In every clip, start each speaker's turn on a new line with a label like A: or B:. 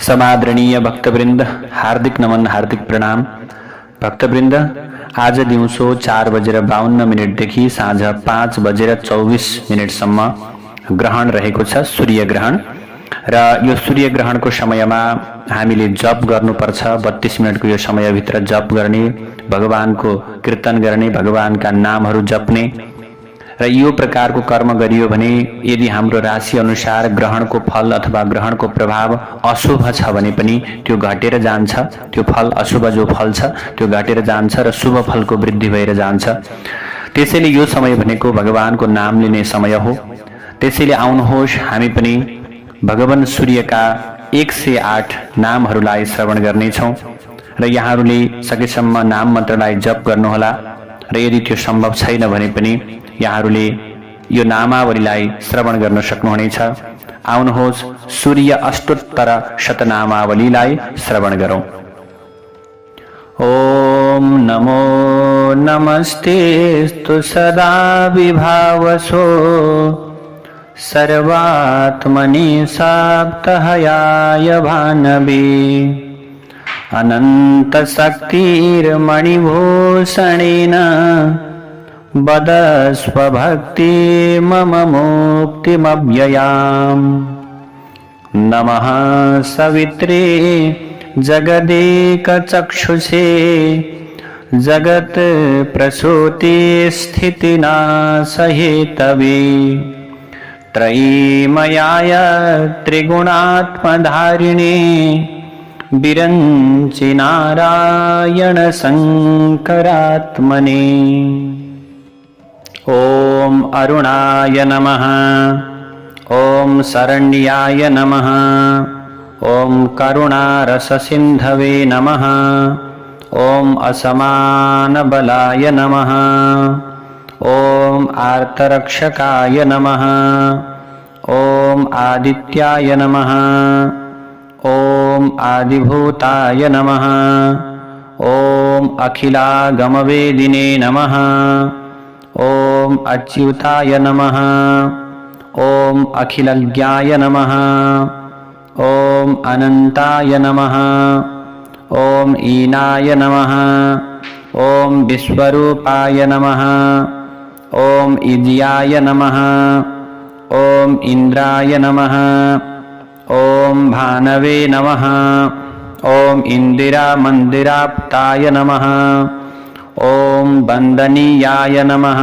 A: समादरणीय भक्तवृन्द, हार्दिक नमन, हार्दिक प्रणाम। भक्तवृन्द, आज दिउँसो 4:52 देखि साँझ 5:24 सम्म ग्रहण रहेको छ, सूर्य ग्रहण। र यो सूर्य ग्रहणको समयमा हामीले जप गर्नुपर्छ। 32 मिनटको यो समयभित्र जप गर्ने, भगवानको कीर्तन गर्ने, भगवानका नामहरू जप्ने र यो प्रकारको कर्म गरियो भने यदि हाम्रो राशि अनुसार ग्रहणको फल अथवा ग्रहणको प्रभाव अशुभ छ भने पनि त्यो घटेर जान्छ। त्यो फल, अशुभ जो फल छ त्यो घटेर जान्छ र शुभ फलको वृद्धि भएर जान्छ। त्यसैले यो समय भनेको भगवानको नाम लिने समय हो। त्यसैले आउनुहोस्, हामी पनि भगवान सूर्यका 108 नामहरूलाई श्रवण गर्नेछौँ र यहाँहरूले सकेसम्म नाम मन्त्रलाई जप गर्नुहोला। र यदि त्यो सम्भव छैन भने पनि यहाँहरूले यो नामावलीलाई श्रवण गर्न सक्नुहुनेछ। आउनुहोस्, सूर्य अष्टोत्तर शतनामावलीलाई श्रवण गरौँ। ओम नमो नमस्तेस्तु सदा विभावसो सर्वात्मनि साप्तहयाय भानवे अनंत शक्तिर्मणिभूषणेन वदस्व भक्ति मम मुक्तिमव्ययाम्। नमः सवित्रे जगदेकचक्षुषे जगत् प्रसूति स्थितिनाशहेतवे त्रयीमयाय त्रिगुणात्मधारिणे विरञ्चि नारायण शङ्करात्मने। ओम अरुणाय नमः। ओम शरण्याय नमः। ओम करुणारससिन्धवे नमः। ओम असमानबलाय नमः। ओम आर्तरक्षकाय नमः। ओम आदित्याय नमः। ओम आदिभूताय नमः। ओम अखिलागमवेदिने नमः। ओम अच्युताय नमः। ओम अखिलज्ञाय नमः। ओम अनंताय नमः। ओम ईनाय नमः। ओम विश्वरूपाय नमः। ओम इज्याय नमः। ओम इंद्राय नमः। ओम भानवे नमः। ओम इंदिरा मंदिराप्ताय नमः। ओम वंदनीयाय नमः।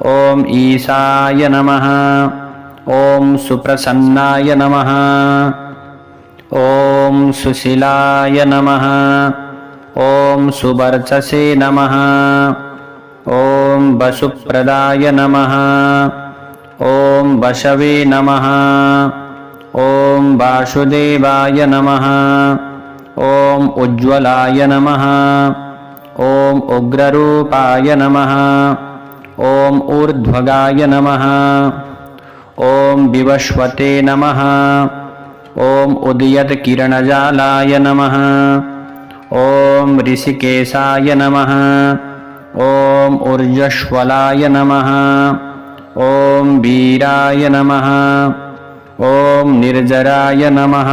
A: ओम ईशाय नमः। ओम सुप्रसन्नाय नमः। ओम सुशीलाय नमः। ओम सुवर्चसे नमः। ओम वसुप्रदाय नमः। ओम वशवे नमः। ओम वासुदेवाय नमः। ओम उज्ज्वलाय नमः। ओम उग्ररूपाय नमः। ओम ऊर्ध्वगाय नमः। ओम विवस्वते नमः। ओम उदयत्किरणजालाय नमः। ओम ऋषिकेशाय नमः। ओम ऊर्जस्वलाय नमः। ओम वीराय नमः। ओम निर्जराय नमः।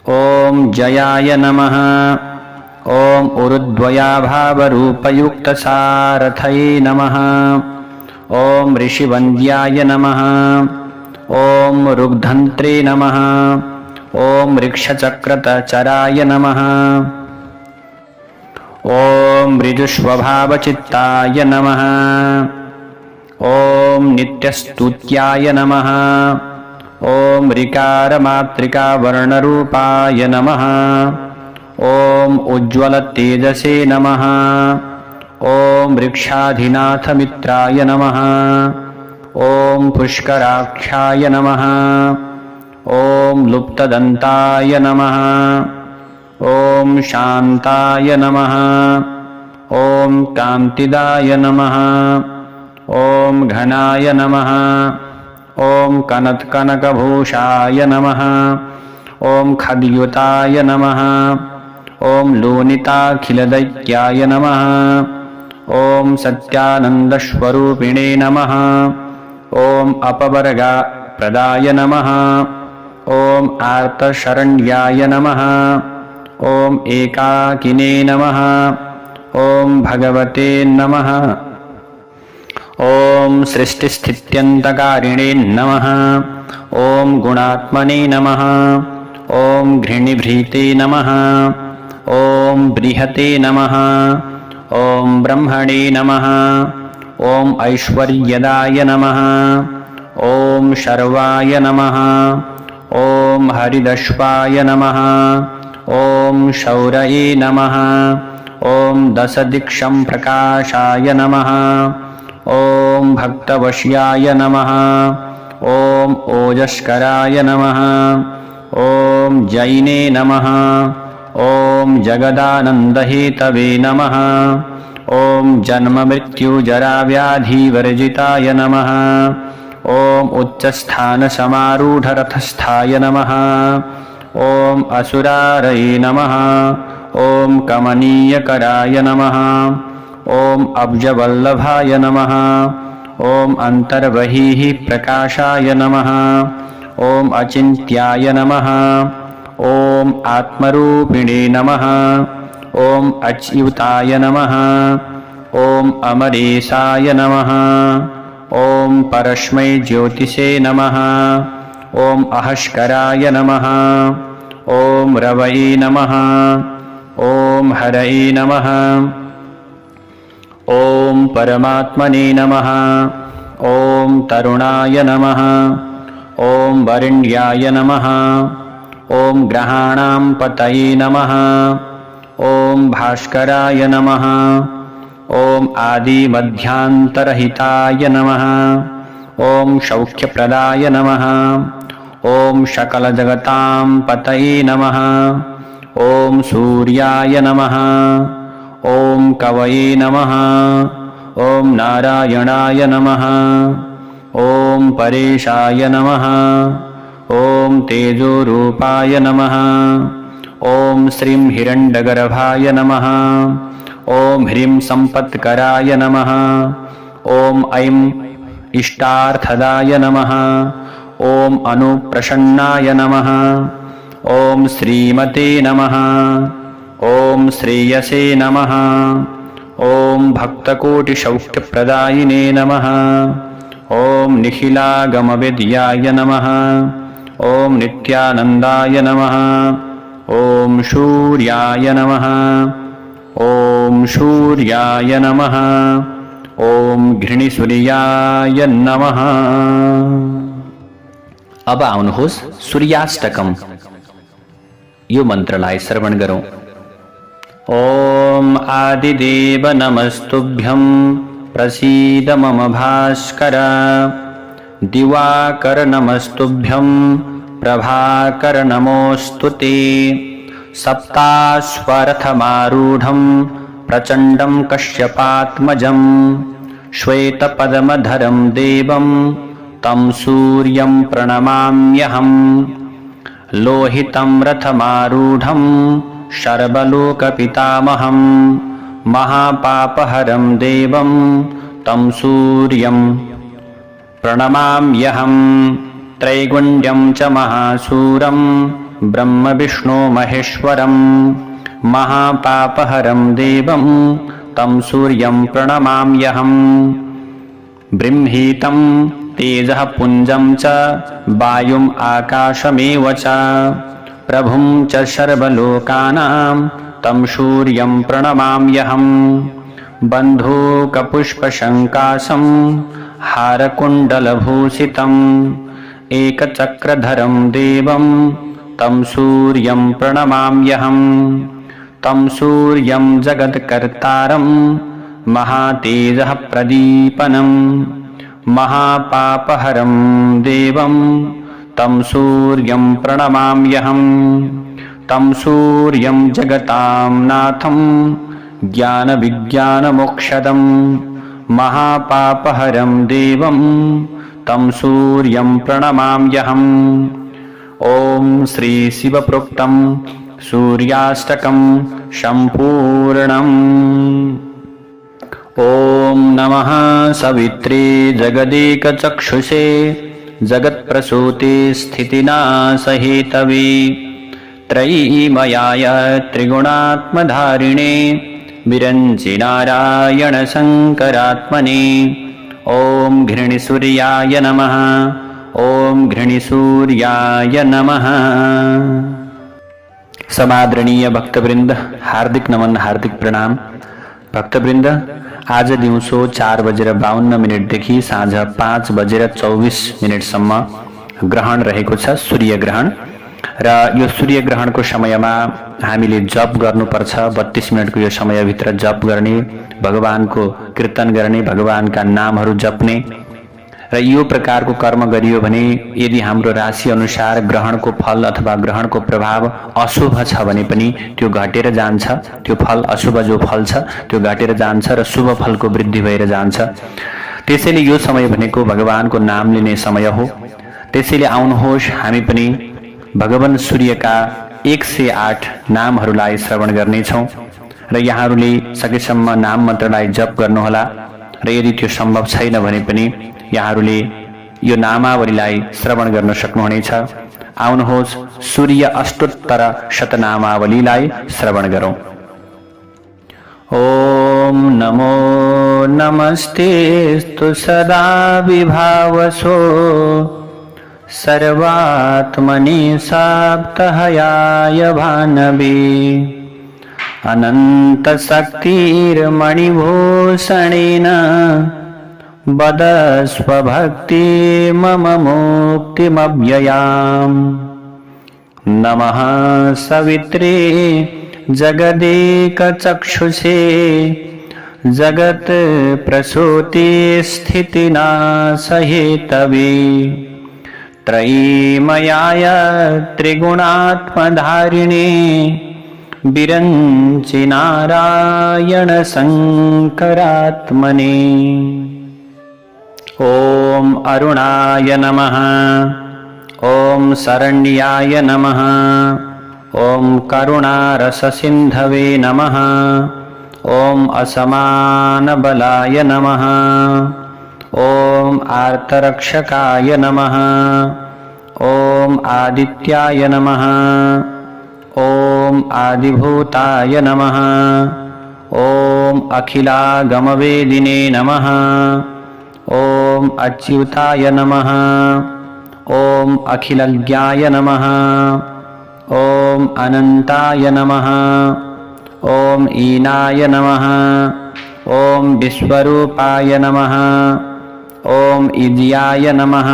A: ओम जयाय नमः। ओम ऊर्ध्वयाभावरूपयुक्तसारथये नमः। ओम ऋषिवन्द्याय नमः। ओम रुग्धन्त्रे नमः। ओम ऋक्षचक्रतचराय नमः। ओम ऋजुस्वभावचित्ताय नमः। ओम नित्यस्तुत्याय नमः। ओम ऋकारमातृकावर्णरूपाय नमः। ओम उज्ज्वलतेजसे नमः। ओम वृक्षाधिनाथमित्राय नमः। ओम पुष्कराक्षाय नमः। ओम लुप्तदन्ताय नमः। ओम शान्ताय नमः। ओम कान्तिदाय नमः। ओम घनाय नमः। ओम कनत्कनकभूषाय नमः। ओम खद्युताय नमः। ओम लोनिताखिलदैत्याय नमः। ओम सत्यानन्दस्वरूपिणे नमः। ओम अपवर्गप्रदाय नमः। ॐ आर्तशरण्याय नमः। ॐ एकाकिने नमः। ॐ भगवते नमः। ॐ सृष्टिस्थित्यन्तकारिणे नमः। ॐ गुणात्मने नमः। ॐ घृणिभृते नमः। ॐ बृहते नमः। ॐ ब्रह्मणे नमः। ॐ ऐश्वर्यदाय नमः। ॐ शर्वाय नमः। ॐ हरिदश्वाय नमः। ॐ शौरये नमः। ॐ दशदिक्षं प्रकाशाय नमः। ॐ भक्तवश्याय नमः। ॐ ओजस्कराय नमः। ॐ जैने नमः। ॐ जगदानन्दहेतवे नमः। ॐ जन्ममृत्युजराव्याधिवर्जिताय नमः। ॐ उच्चस्थानसमारूढरथस्थाय नमः। ॐ असुरारये नमः। ॐ कमनीयकराय नमः। ॐ अब्जवल्लभाय नमः। ॐ अन्तर्बहिः प्रकाशाय नमः। ॐ अचिन्त्याय नमः। ॐ आत्मरूपिणे नमः। ॐ अच्युताय नमः। ॐ अमरेशाय नमः। ॐ परस्मै ज्योतिषे नमः। ॐ अहस्कराय नमः। ॐ रवये नमः। ॐ हरये नमः। ॐ परमात्मने नमः। ॐ तरुणाय नमः। ॐ वरेण्याय नमः। ॐ ग्रहाणां पतये नमः। ॐ भास्कराय नमः। ॐ आदिमध्यान्तरहिताय नमः। ॐ सौख्यप्रदाय नमः। ॐ सकलजगतां पतये नमः। ॐ सूर्याय नमः। ॐ कवये नमः। ॐ नारायणाय नमः। ॐ परेशाय नमः। ॐ तेजोरूपाय नमः। ॐ श्रीं हिरण्यगर्भाय नमः। ॐ ह्रीं सम्पत्कराय नमः। ॐ ऐं इष्टार्थदाय नमः। ॐ अनुप्रसन्नाय नमः। ॐ श्रीमते नमः। ॐ श्रेयसे नमः। ॐ भक्तकोटिसौख्यप्रदायिने नमः। ॐ निखिलागमवेद्याय नमः। ॐ नित्यानन्दाय नमः। ॐ सूर्याय नमः। ॐ सूर्याय नमः। ॐ घृणिसूर्याय नमः। अब आउनुहोस् सूर्याष्टकम यो मन्त्रलाई श्रवण गरौँ। ॐ आदिदेव नमस्तुभ्यं प्रसीद मम भास्कर। दिवाकर नमस्तुभ्यं प्रभाकर नमोऽस्तु ते। सप्ताश्वरथमारूढं प्रचण्डं कश्यपात्मजं श्वेतपद्मधरं देवं तं सूर्यं प्रणमाम्यहम्। लोहितं रथमारूढं सर्वलोकपितामहं महापापहरं देवं तं सूर्यं प्रणमाम्यहम्। त्रैगुण्यं च महासूरं ब्रह्मविष्णु महेश्वरं महापापहरं देवं तं सूर्यं प्रणमाम्यहम्। बृंहीतं तेजः पुञ्जं च वायुम् आकाशमेव च प्रभुं च सर्वलोकानां तं सूर्यं प्रणमाम्यहम्। बन्धूकपुष्पशङ्कासं हारकुण्डलभूषितम् एकचक्रधरं देवं तं सूर्यं प्रणमाम्यहम्। तं सूर्यं जगत्कर्तारं महातेजः प्रदीपनं महापापहरं देवं तं सूर्यं प्रणमाम्यहम्। तं सूर्यं जगतां नाथं ज्ञानविज्ञानमोक्षदं महापापहरं देवं तं सूर्यं प्रणमाम्यहम्। ॐ श्री शिवप्रोक्तं सूर्याष्टकं सम्पूर्णम्। ॐ नमः सवित्रे जगदेकचक्षुषे जगत्प्रसूते स्थितिनाशहेतवे त्रयीमयाय त्रिगुणात्मधारिणे विरञ्चि नारायण शङ्करात्मने ॐ घृणिसूर्याय नमः। ॐ घृणिसूर्याय नमः। समादरणीय भक्तवृन्द, हार्दिक नमन, हार्दिक प्रणाम। भक्तवृन्द, आज दिउँसो 4:52 देखि साँझ 5:24 सम्म ग्रहण रहेको छ, सूर्य ग्रहण। र यो सूर्य ग्रहणको समयमा हामीले जप गर्नुपर्छ। 32 मिनटको यो समयभित्र जप गर्ने, भगवानको कीर्तन गर्ने, भगवानका नामहरू जप्ने र यो प्रकारको कर्म गरियो भने यदि हाम्रो राशि अनुसार ग्रहणको फल अथवा ग्रहणको प्रभाव अशुभ छ भने पनि त्यो घटेर जान्छ। त्यो फल, अशुभ जो फल छ त्यो घटेर जान्छ र शुभ फलको वृद्धि भएर जान्छ। त्यसैले यो समय भनेको भगवानको नाम लिने समय हो। त्यसैले आउनुहोस् हामी पनि भगवान सूर्यका 108 नामहरूलाई श्रवण गर्नेछौँ र यहाँहरूले सकेसम्म नाम मन्त्रलाई जप गर्नुहोला। र यदि त्यो सम्भव छैन भने पनि यहाँहरूले यो नामावलीलाई श्रवण गर्न सक्नुहुनेछ। आउनुहोस् सूर्य अष्टोत्तर शतनामावलीलाई श्रवण गरौँ। ओम नमो नमस्तेस्तु सदा विभावसो सर्वात्मनि साप्तहयाय भानवे अनन्तशक्तिर्मणिभूषणेन वदस्व भक्ति मम मुक्तिमव्ययाम्। नमः सवित्रे जगदेकचक्षुषे जगत् प्रसूति स्थितिनाशहेतवे त्रयीमयाय त्रिगुणात्मधारिणे विरञ्चि नारायण शङ्करात्मने। ॐ अरुणाय नमः। ॐ शरण्याय नमः। ॐ करुणारससिन्धवे नमः। ॐ असमानबलाय नमः। ॐ आर्तरक्षकाय नमः। ॐ आदित्याय नमः। ॐ आदिभूताय नमः। ॐ अखिलागमवेदिने नमः। ॐ अच्युताय नमः। ॐ अखिलज्ञाय नमः। ॐ अनन्ताय नमः। ॐ ईनाय नमः। ॐ विश्वरूपाय नमः। ॐ इन्द्रियाय नमः।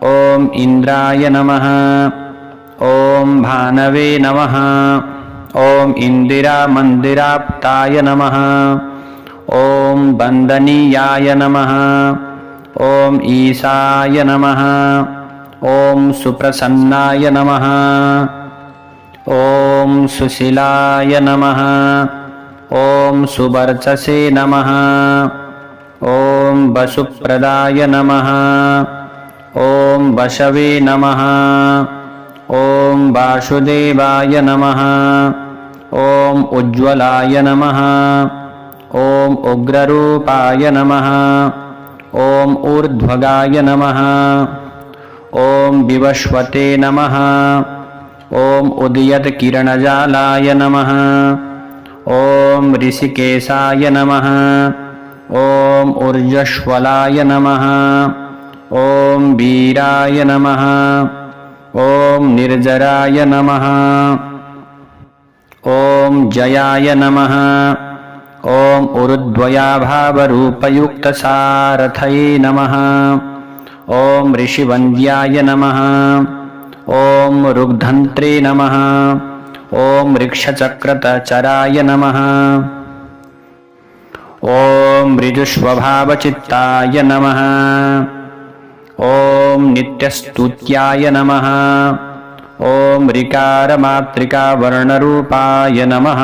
A: ॐ इन्द्राय नमः। ॐ भानवे नमः। ॐ इन्दिरामन्दिराप्ताय नमः। ॐ वन्दनीयाय नमः। ॐ ईशाय नमः। ॐ सुप्रसन्नाय नमः। ॐ सुशीलाय नमः। ॐ सुवर्चसे नमः। ॐ वसुप्रदाय नमः। ॐ वशवे नमः। ॐ वासुदेवाय नमः। ॐ उज्ज्वलाय नमः। ॐ उग्ररूपाय नमः। ॐ ऊर्ध्वगाय नमः। ॐ विवस्वते नमः। ॐ उदयत्किरणजालाय नमः। ॐ ऋषिकेशाय नमः। ॐ ऊर्जस्वलाय नमः। ॐ वीराय नमः। ॐ निर्जराय नमः। ॐ जयाय नमः। ॐ उरुद्वयाभावरूपयुक्तसारथये नमः। ॐ ऋषिवन्द्याय नमः। ॐ ऋग्धन्त्रे नमः। ॐ ऋक्षचक्रतचराय नमः। ॐ ऋजुस्वभावचित्ताय नमः। ॐ नित्यस्तुत्याय नमः। ॐ ऋकारमातृकावर्णरूपाय नमः।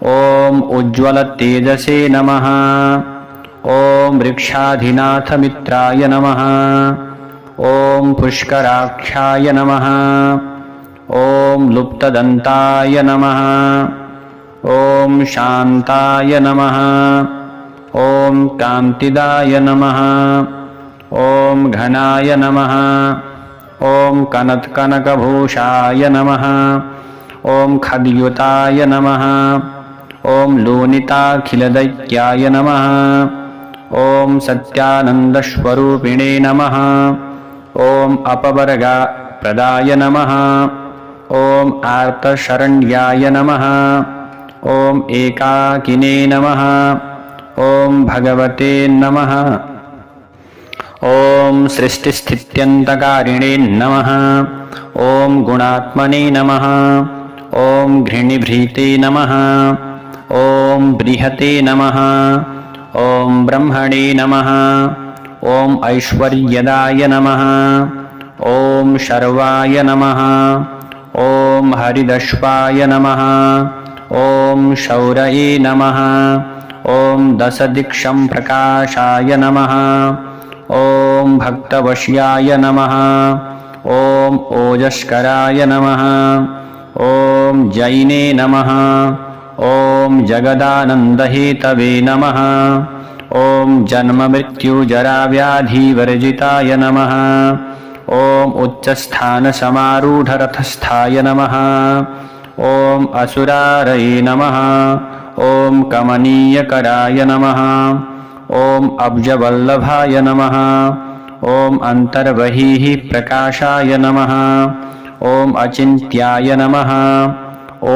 A: ॐ उज्ज्वलतेजसे नमः। ॐ वृक्षाधिनाथमित्राय नमः। ॐ पुष्कराक्षाय नमः। ॐ लुप्तदन्ताय नमः। ॐ शान्ताय नमः। ॐ कान्तिदाय नमः। ॐ घनाय नमः। ॐ कनत्कनकभूषाय नमः। ॐ खद्युताय नमः। ॐ लोनिताखिलदैत्याय नमः। ॐ सत्यानन्दस्वरूपिणे नमः। ॐ अपवर्गप्रदाय नमः। ॐ आर्तशरण्याय नमः। ॐ एकाकिने नमः। ॐ भगवते नमः। ॐ सृष्टिस्थित्यन्तकारिणे नमः। ॐ गुणात्मने नमः। ॐ घृणिभृते नमः। ॐ बृहते नमः। ॐ ब्रह्मणे नमः। ॐ ऐश्वर्यदाय नमः। ॐ शर्वाय नमः। ॐ हरिदश्वाय नमः। ॐ शौरये नमः। ॐ दशदिक्षं प्रकाशाय नमः। ॐ भक्तवश्याय नमः। ॐ ओजस्कराय नमः। ॐ जैने नमः। ॐ जगदानन्दहेतवे नमः। ॐ जन्ममृत्युजराव्याधिवर्जिताय नमः। ॐ उच्चस्थानसमारूढरथस्थाय नमः। ॐ असुरारये नमः। ॐ कमनीयकराय नमः। ॐ अब्जवल्लभाय नमः। ॐ अन्तर्बहिः प्रकाशाय नमः। ॐ अचिन्त्याय नमः। ॐ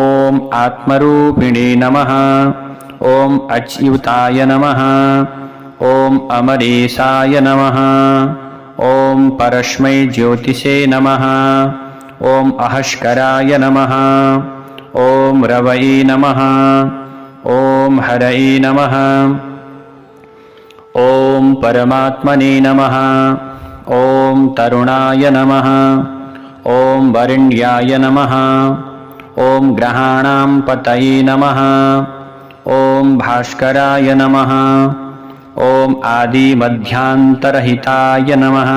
A: आत्मरूपिणे नमः। ॐ अच्युताय नमः। ॐ अमरेशाय नमः। ॐ परस्मै ज्योतिषे नमः। ॐ अहस्कराय नमः। ॐ रवये नमः। ॐ हरये नमः। ॐ परमात्मने नमः। ॐ तरुणाय नमः। ॐ वरेण्याय नमः। ॐ ग्रहाणां पतये नमः। ॐ भास्कराय नमः। ॐ आदिमध्यान्तरहिताय नमः।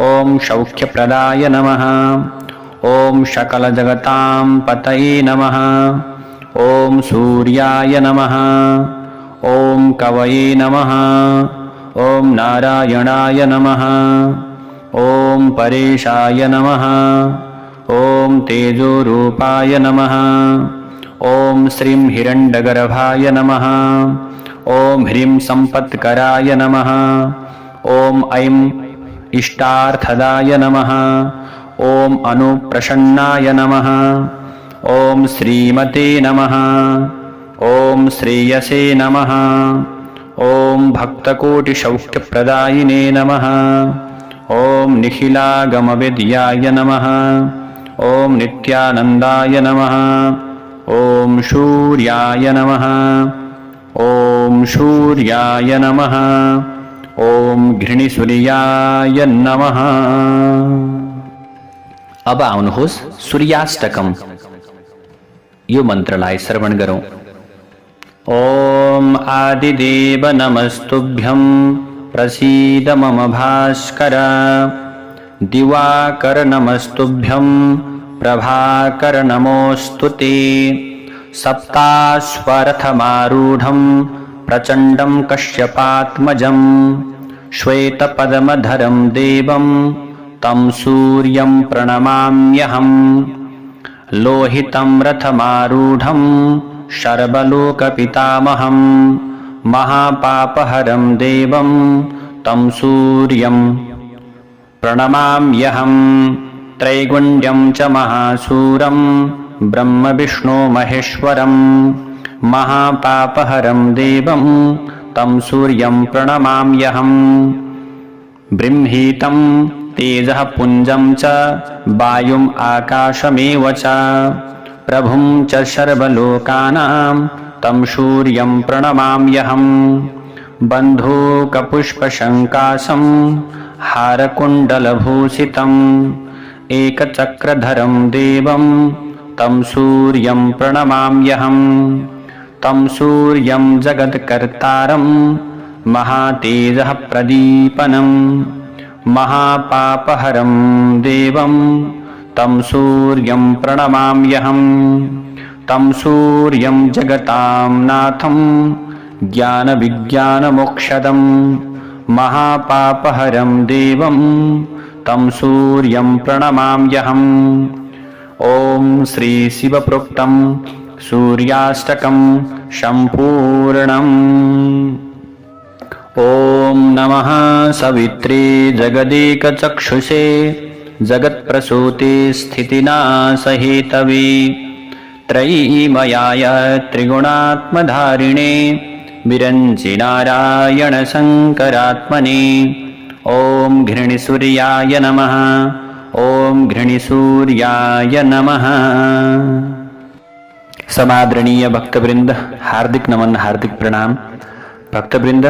A: ॐ सौख्यप्रदाय नमः। ॐ सकलजगतां पतये नमः। ॐ सूर्याय नमः। ॐ कवये नमः। ॐ नारायणाय नमः। ॐ परेशाय नमः। ॐ तेजोरूपाय नमः। ॐ श्रीं हिरण्यगर्भाय नमः। ॐ ह्रीं सम्पत्कराय नमः। ॐ ऐं इष्टार्थदाय नमः। ॐ अनुप्रसन्नाय नमः। ॐ श्रीमते नमः। ॐ श्रेयसे नमः। ॐ भक्तकोटिसौख्यप्रदायिने नमः। ॐ निखिलागमविद्याय नमः। ॐ नित्यानन्दाय नमः। ॐ सूर्याय नमः। ॐ सूर्याय नमः। ॐ घृणिसूर्याय नमः। अब आउनुहोस् सूर्याष्टकम यो मन्त्रलाई श्रवण गरौँ। ॐ आदिदेव नमस्तुभ्यं प्रसीद मम भास्कर। दिवाकर नमस्तुभ्यं प्रभाकर नमोऽस्तु ते। सप्ताश्वरथमारूढं प्रचण्डं कश्यपात्मजं श्वेतपद्मधरं देवं तं सूर्यं प्रणमाम्यहम्। लोहितं रथमारूढं सर्वलोकपितामहं महापापहरं देवं तं सूर्यं प्रणमाम्यहम्। त्रैगुण्यं च महासूरं ब्रह्मविष्णु महेश्वरं महापापहरं देवं तं सूर्यं प्रणमाम्यहम्। बृंहीतं तेजः पुञ्जं च वायुम् आकाशमेव च प्रभुं च सर्वलोकानां तं सूर्यं प्रणमाम्यहम्। बन्धूकपुष्पशङ्कासं हारकुण्डलभूषितम् एकचक्रधरं देवं तं सूर्यं प्रणमाम्यहम्। तं सूर्यं जगत्कर्तारं महातेजः प्रदीपनं महापापहरं देवं तं सूर्यं प्रणमाम्यहम्। तं सूर्यं जगतां नाथं ज्ञानविज्ञानमोक्षदं महापापहरं देवं तं सूर्यं प्रणमाम्यहम्। ॐ श्री शिवप्रोक्तं सूर्याष्टकं सम्पूर्णम्। ॐ नमः सवित्रे जगदेकचक्षुषे जगत्प्रसूते स्थितिनाशहेतवे त्रयीमयाय त्रिगुणात्मधारिणे विरञ्चिनारायण शङ्करात्मने। ॐ घृणिसूर्याय नमः। ॐ घृणिसूर्याय नमः। समादरणीय भक्तवृन्द, हार्दिक नमन, हार्दिक प्रणाम। भक्तवृन्द,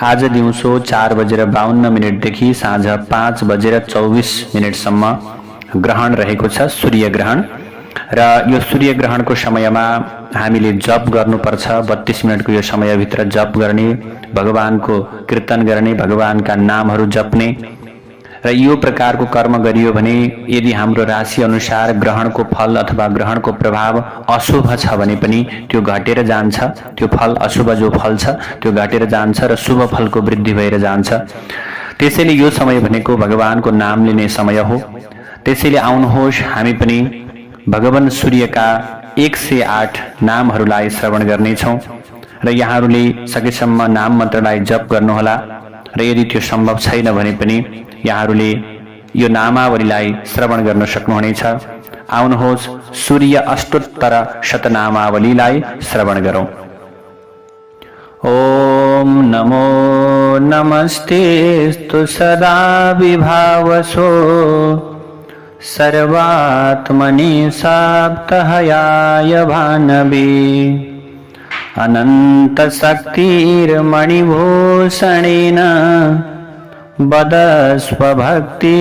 A: आज दिउँसो 4:52 देखि साँझ 5:24 सम्म ग्रहण रहेको छ, सूर्य ग्रहण। र यो सूर्य ग्रहणको समयमा हामीले जप गर्नुपर्छ। 32 मिनटको यो समयभित्र जप गर्ने, भगवानको कीर्तन गर्ने, भगवानका नामहरू जप्ने र यो प्रकारको कर्म गरियो भने यदि हाम्रो राशि अनुसार ग्रहणको फल अथवा ग्रहणको प्रभाव अशुभ छ भने पनि त्यो घटेर जान्छ। त्यो फल, अशुभ जो फल छ त्यो घटेर जान्छ र शुभ फलको वृद्धि भएर जान्छ। त्यसैले यो समय भनेको भगवानको नाम लिने समय हो। त्यसैले आउनुहोस् हामी पनि भगवान सूर्यका 108 नामहरूलाई श्रवण गर्नेछौँ र यहाँहरूले सकेसम्म नाम मन्त्रलाई जप गर्नुहोला। र यदि त्यो सम्भव छैन भने पनि यहाँहरूले यो नामावलीलाई श्रवण गर्न सक्नुहुनेछ। आउनुहोस् सूर्य अष्टोत्तर शतनामावलीलाई श्रवण गरौँ। ॐ नमो नमस्तेस्तु सदा विभावसो सर्वात्मनि साप्तहयाय भानवे अनन्तशक्तिर्मणिभूषणेन वदस्व भक्ति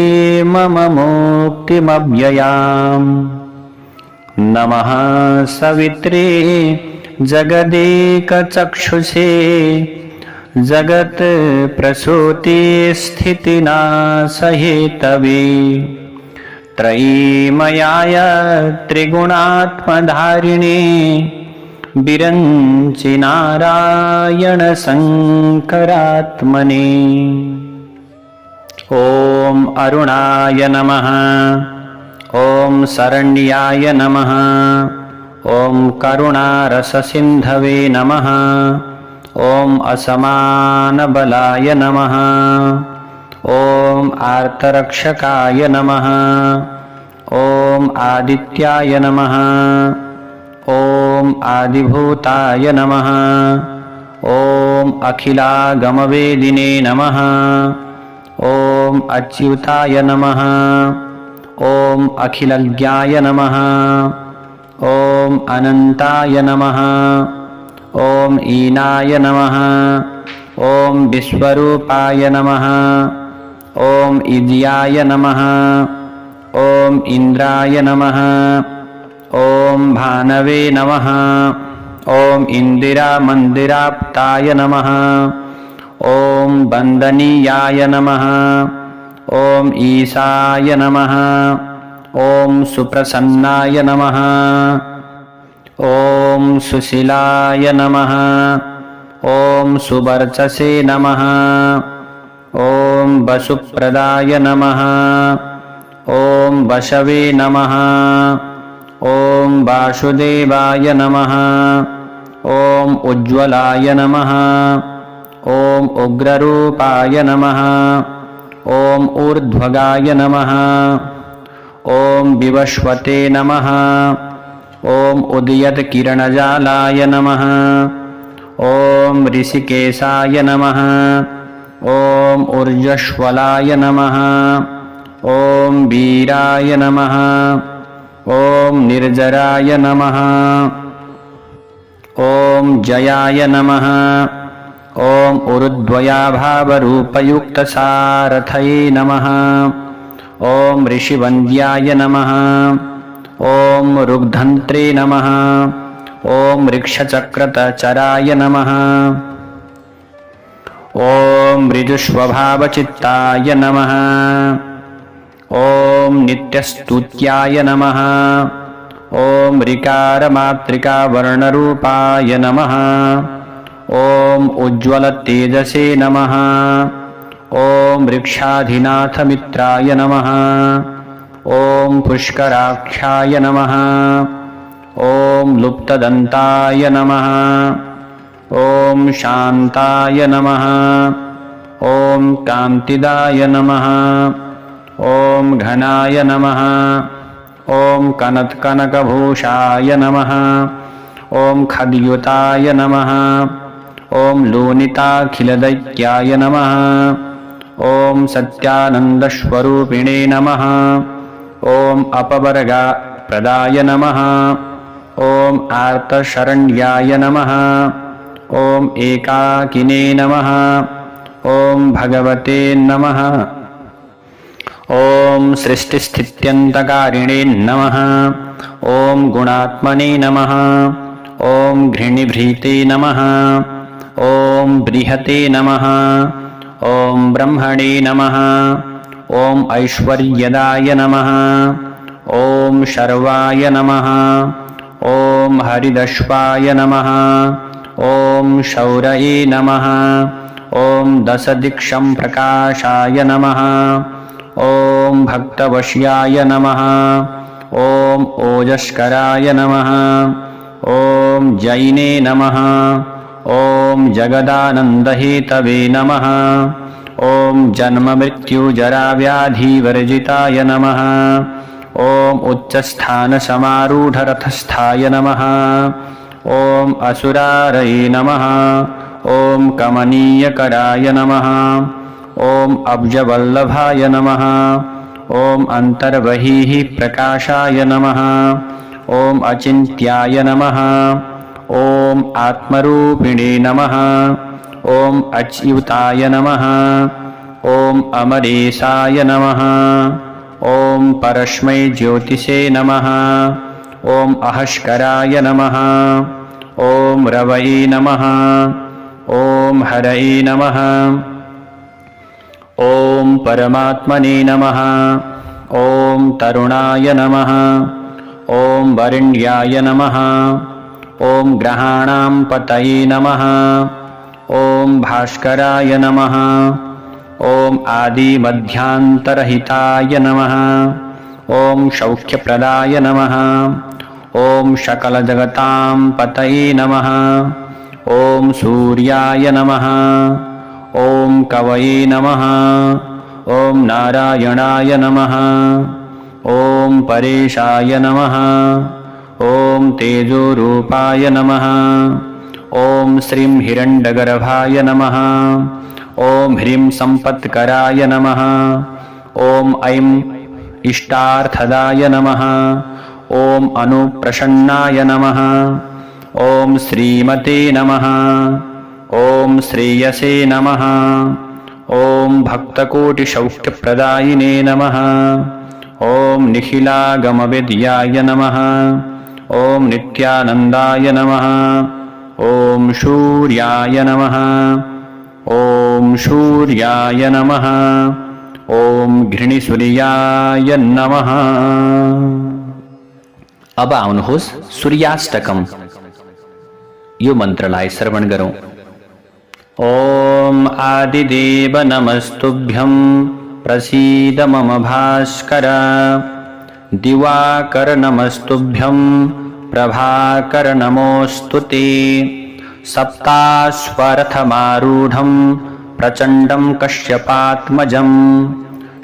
A: मम मुक्तिमव्ययाम्। नमः सवित्रे जगदेकचक्षुषे जगत् प्रसूते स्थितिनाशहेतवे त्रयीमयाय त्रिगुणात्मधारिणे विरञ्चिनारायण शङ्करात्मने। ॐ अरुणाय नमः। ॐ शरण्याय नमः। ॐ करुणारससिन्धवे नमः। ॐ असमानबलाय नमः। ॐ आर्तरक्षकाय नमः। ॐ आदित्याय नमः। ॐ आदिभूताय नमः। ॐ अखिलागमवेदिने नमः। ॐ अच्युताय नमः। ॐ अखिलज्ञाय नमः। ॐ अनन्ताय नमः। ॐ ईनाय नमः। ॐ विश्वरूपाय नमः। ॐ इन्द्रियाय नमः। ॐ इन्द्राय नमः। ॐ भानवे नमः। ॐ इन्दिरामन्दिराप्ताय नमः। ॐ वन्दनीयाय नमः। ॐ ईशाय नमः। ॐ सुप्रसन्नाय नमः। ॐ सुशीलाय नमः। ॐ सुवर्चसे नमः। ॐ वसुप्रदाय नमः। ॐ वशवे नमः। ॐ वासुदेवाय नमः। ॐ उज्ज्वलाय नमः। ॐ उग्ररूपाय नमः। ॐ ऊर्ध्वगाय नमः। ॐ विवस्वते नमः। ॐ उदयत्किरणजालाय नमः। ॐ ऋषिकेशाय नमः। ॐ ऊर्जस्वलाय नमः। ॐ वीराय नमः। ॐ निर्जराय नमः। ॐ जयाय नमः। ॐ उरुद्वयाभावरूपयुक्तसारथये नमः। ॐ ऋषिवन्द्याय नमः। ॐ ऋग्धन्त्रे नमः। ॐ ऋक्षचक्रतचराय नमः। ॐ ऋजुस्वभावचित्ताय नमः। ॐ नित्यस्तुत्याय नमः। ॐ ऋकारमातृकावर्णरूपाय नमः। ॐ उज्ज्वलतेजसे नमः। ॐ वृक्षाधिनाथमित्राय नमः। ॐ पुष्कराख्याय नमः। ॐ लुप्तदन्ताय नमः। ॐ शान्ताय नमः। ॐ कान्तिदाय नमः। ॐ घनाय नमः। ॐ कनत्कनकभूषाय नमः। ॐ खद्युताय नमः। ॐ लोनिताखिलदैत्याय नमः। ॐ सत्यानन्दस्वरूपिणे नमः। ॐ अपवर्गप्रदाय नमः। ॐ आर्तशरण्याय नमः। ॐ एकाकिने नमः। ॐ भगवते नमः। ॐ सृष्टिस्थित्यन्तकारिणे नमः। ॐ गुणात्मने नमः। ॐ घृणिभृते नमः। ॐ बृहते नमः। ॐ ब्रह्मणे नमः। ॐ ऐश्वर्यदाय नमः। ॐ शर्वाय नमः। ॐ हरिदश्वाय नमः। ॐ शौरये नमः। ॐ दशदिक्षं प्रकाशाय नमः। ॐ भक्तवश्याय नमः। ॐ ओजस्कराय नमः। ॐ जैने नमः। ॐ जगदानन्दहेतवे नमः। ॐ जन्ममृत्युजराव्याधिवर्जिताय नमः। ॐ उच्चस्थानसमारूढरथस्थाय नमः। ॐ असुरारये नमः। ॐ कमनीयकराय नमः। ॐ अब्जवल्लभाय नमः। ॐ अन्तर्बहिः प्रकाशाय नमः। ॐ अचिन्त्याय नमः। ॐ आत्मरूपिणे नमः। ॐ अच्युताय नमः। ॐ अमरेशाय नमः। ॐ परस्मै ज्योतिषे नमः। ॐ अहस्कराय नमः। ॐ रवये नमः। ॐ हरये नमः। ॐ परमात्मने नमः। ॐ तरुणाय नमः। ॐ वरेण्याय नमः। ॐ ग्रहाणां पतये नमः। ॐ भास्कराय नमः। ॐ आदिमध्यान्तरहिताय नमः। ॐ सौख्यप्रदाय नमः। ॐ सकलजगतां पतये नमः। ॐ सूर्याय नमः। ॐ कवये नमः। ॐ नारायणाय नमः। ॐ परेशाय नमः। ॐ तेजोरूपाय नमः। ॐ श्रीं हिरण्यगर्भाय नमः। ॐ ह्रीं सम्पत्कराय नमः। ॐ ऐं इष्टार्थदाय नमः। ॐ अनुप्रसन्नाय नमः। ॐ श्रीमते नमः। ॐ श्रेयसे नमः। ॐ भक्तकोटिसौख्यप्रदायिने नमः। ॐ निखिलागमविद्याय नमः। ॐ नित्यानन्दाय नमः। ॐ सूर्याय नमः। ॐ सूर्याय नमः। ॐ घृणिसूर्याय नमः। अब आउनुहोस् सूर्याष्टकम यो मन्त्रलाई श्रवण गरौँ। ॐ आदिदेव नमस्तुभ्यं प्रसीद मम भास्कर। दिवाकर नमस्तुभ्यं प्रभाकर नमोऽस्तु ते। सप्ताश्वरथमारूढं प्रचण्डं कश्यपात्मजं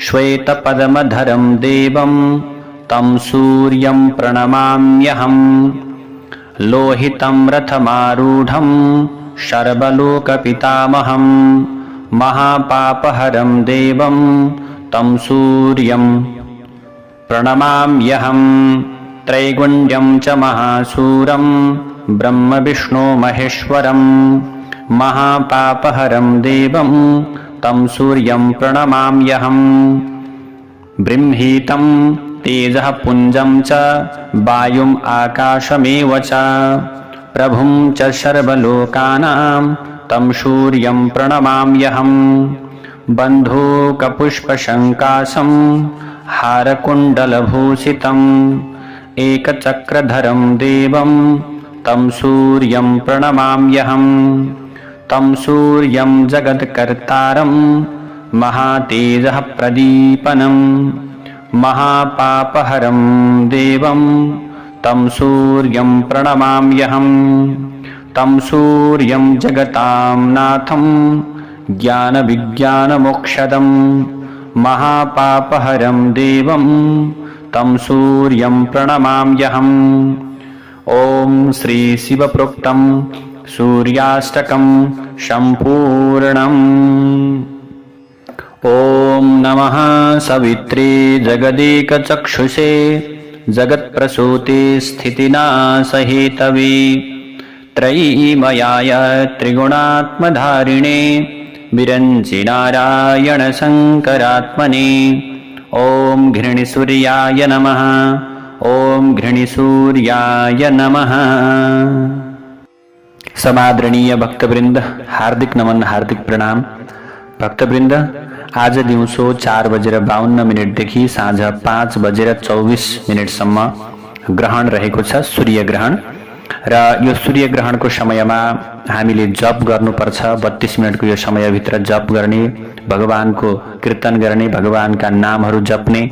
A: श्वेतपद्मधरं देवं तं सूर्यं प्रणमाम्यहम्। लोहितं रथमारूढं सर्वलोकपितामहं महापापहरं देवं तं सूर्यं प्रणमाम्यहम्। त्रैगुण्यं च महासूरं ब्रह्मविष्णु महेश्वरं महापापहरं देवं तं सूर्यं प्रणमाम्यहम्। बृंहीतं तेजः पुञ्जं च वायुम् आकाशमेव च प्रभुं च सर्वलोकानां तं सूर्यं प्रणमाम्यहम्। बन्धूकपुष्पशङ्कासं हारकुण्डलभूषितम् एकचक्रधरं देवं तं सूर्यं प्रणमाम्यहम्। तं सूर्यं जगत्कर्तारं महातेजः प्रदीपनं महापापहरं देवं तं सूर्यं प्रणमाम्यहं। तं सूर्यं जगतां नाथं ज्ञानविज्ञानमोक्षदं महापापहरं देवं तं सूर्यं प्रणमाम्यहम्। ॐ श्री शिवप्रोक्तं सूर्याष्टकं सम्पूर्णम्। ॐ नमः सवित्रे जगदेकचक्षुषे जगत्प्रसूते स्थितिनाशहेतवे त्रयीमयाय त्रिगुणात्मधारिणे विरञ्चि नारायण शङ्करात्मने। ॐ घृणिसूर्याय नमः। ॐ घृणिसूर्याय नमः। समादरणीय भक्तवृन्द, हार्दिक नमन, हार्दिक प्रणाम। भक्तवृन्द, आज दिउँसो 4:52 देखि साँझ 5:24 सम्म ग्रहण रहेको छ, सूर्य ग्रहण। र यो सूर्य ग्रहणको समयमा हामीले जप गर्नुपर्छ। 32 मिनटको यो समयभित्र जप गर्ने, भगवानको कीर्तन गर्ने, भगवानका नामहरू जप्ने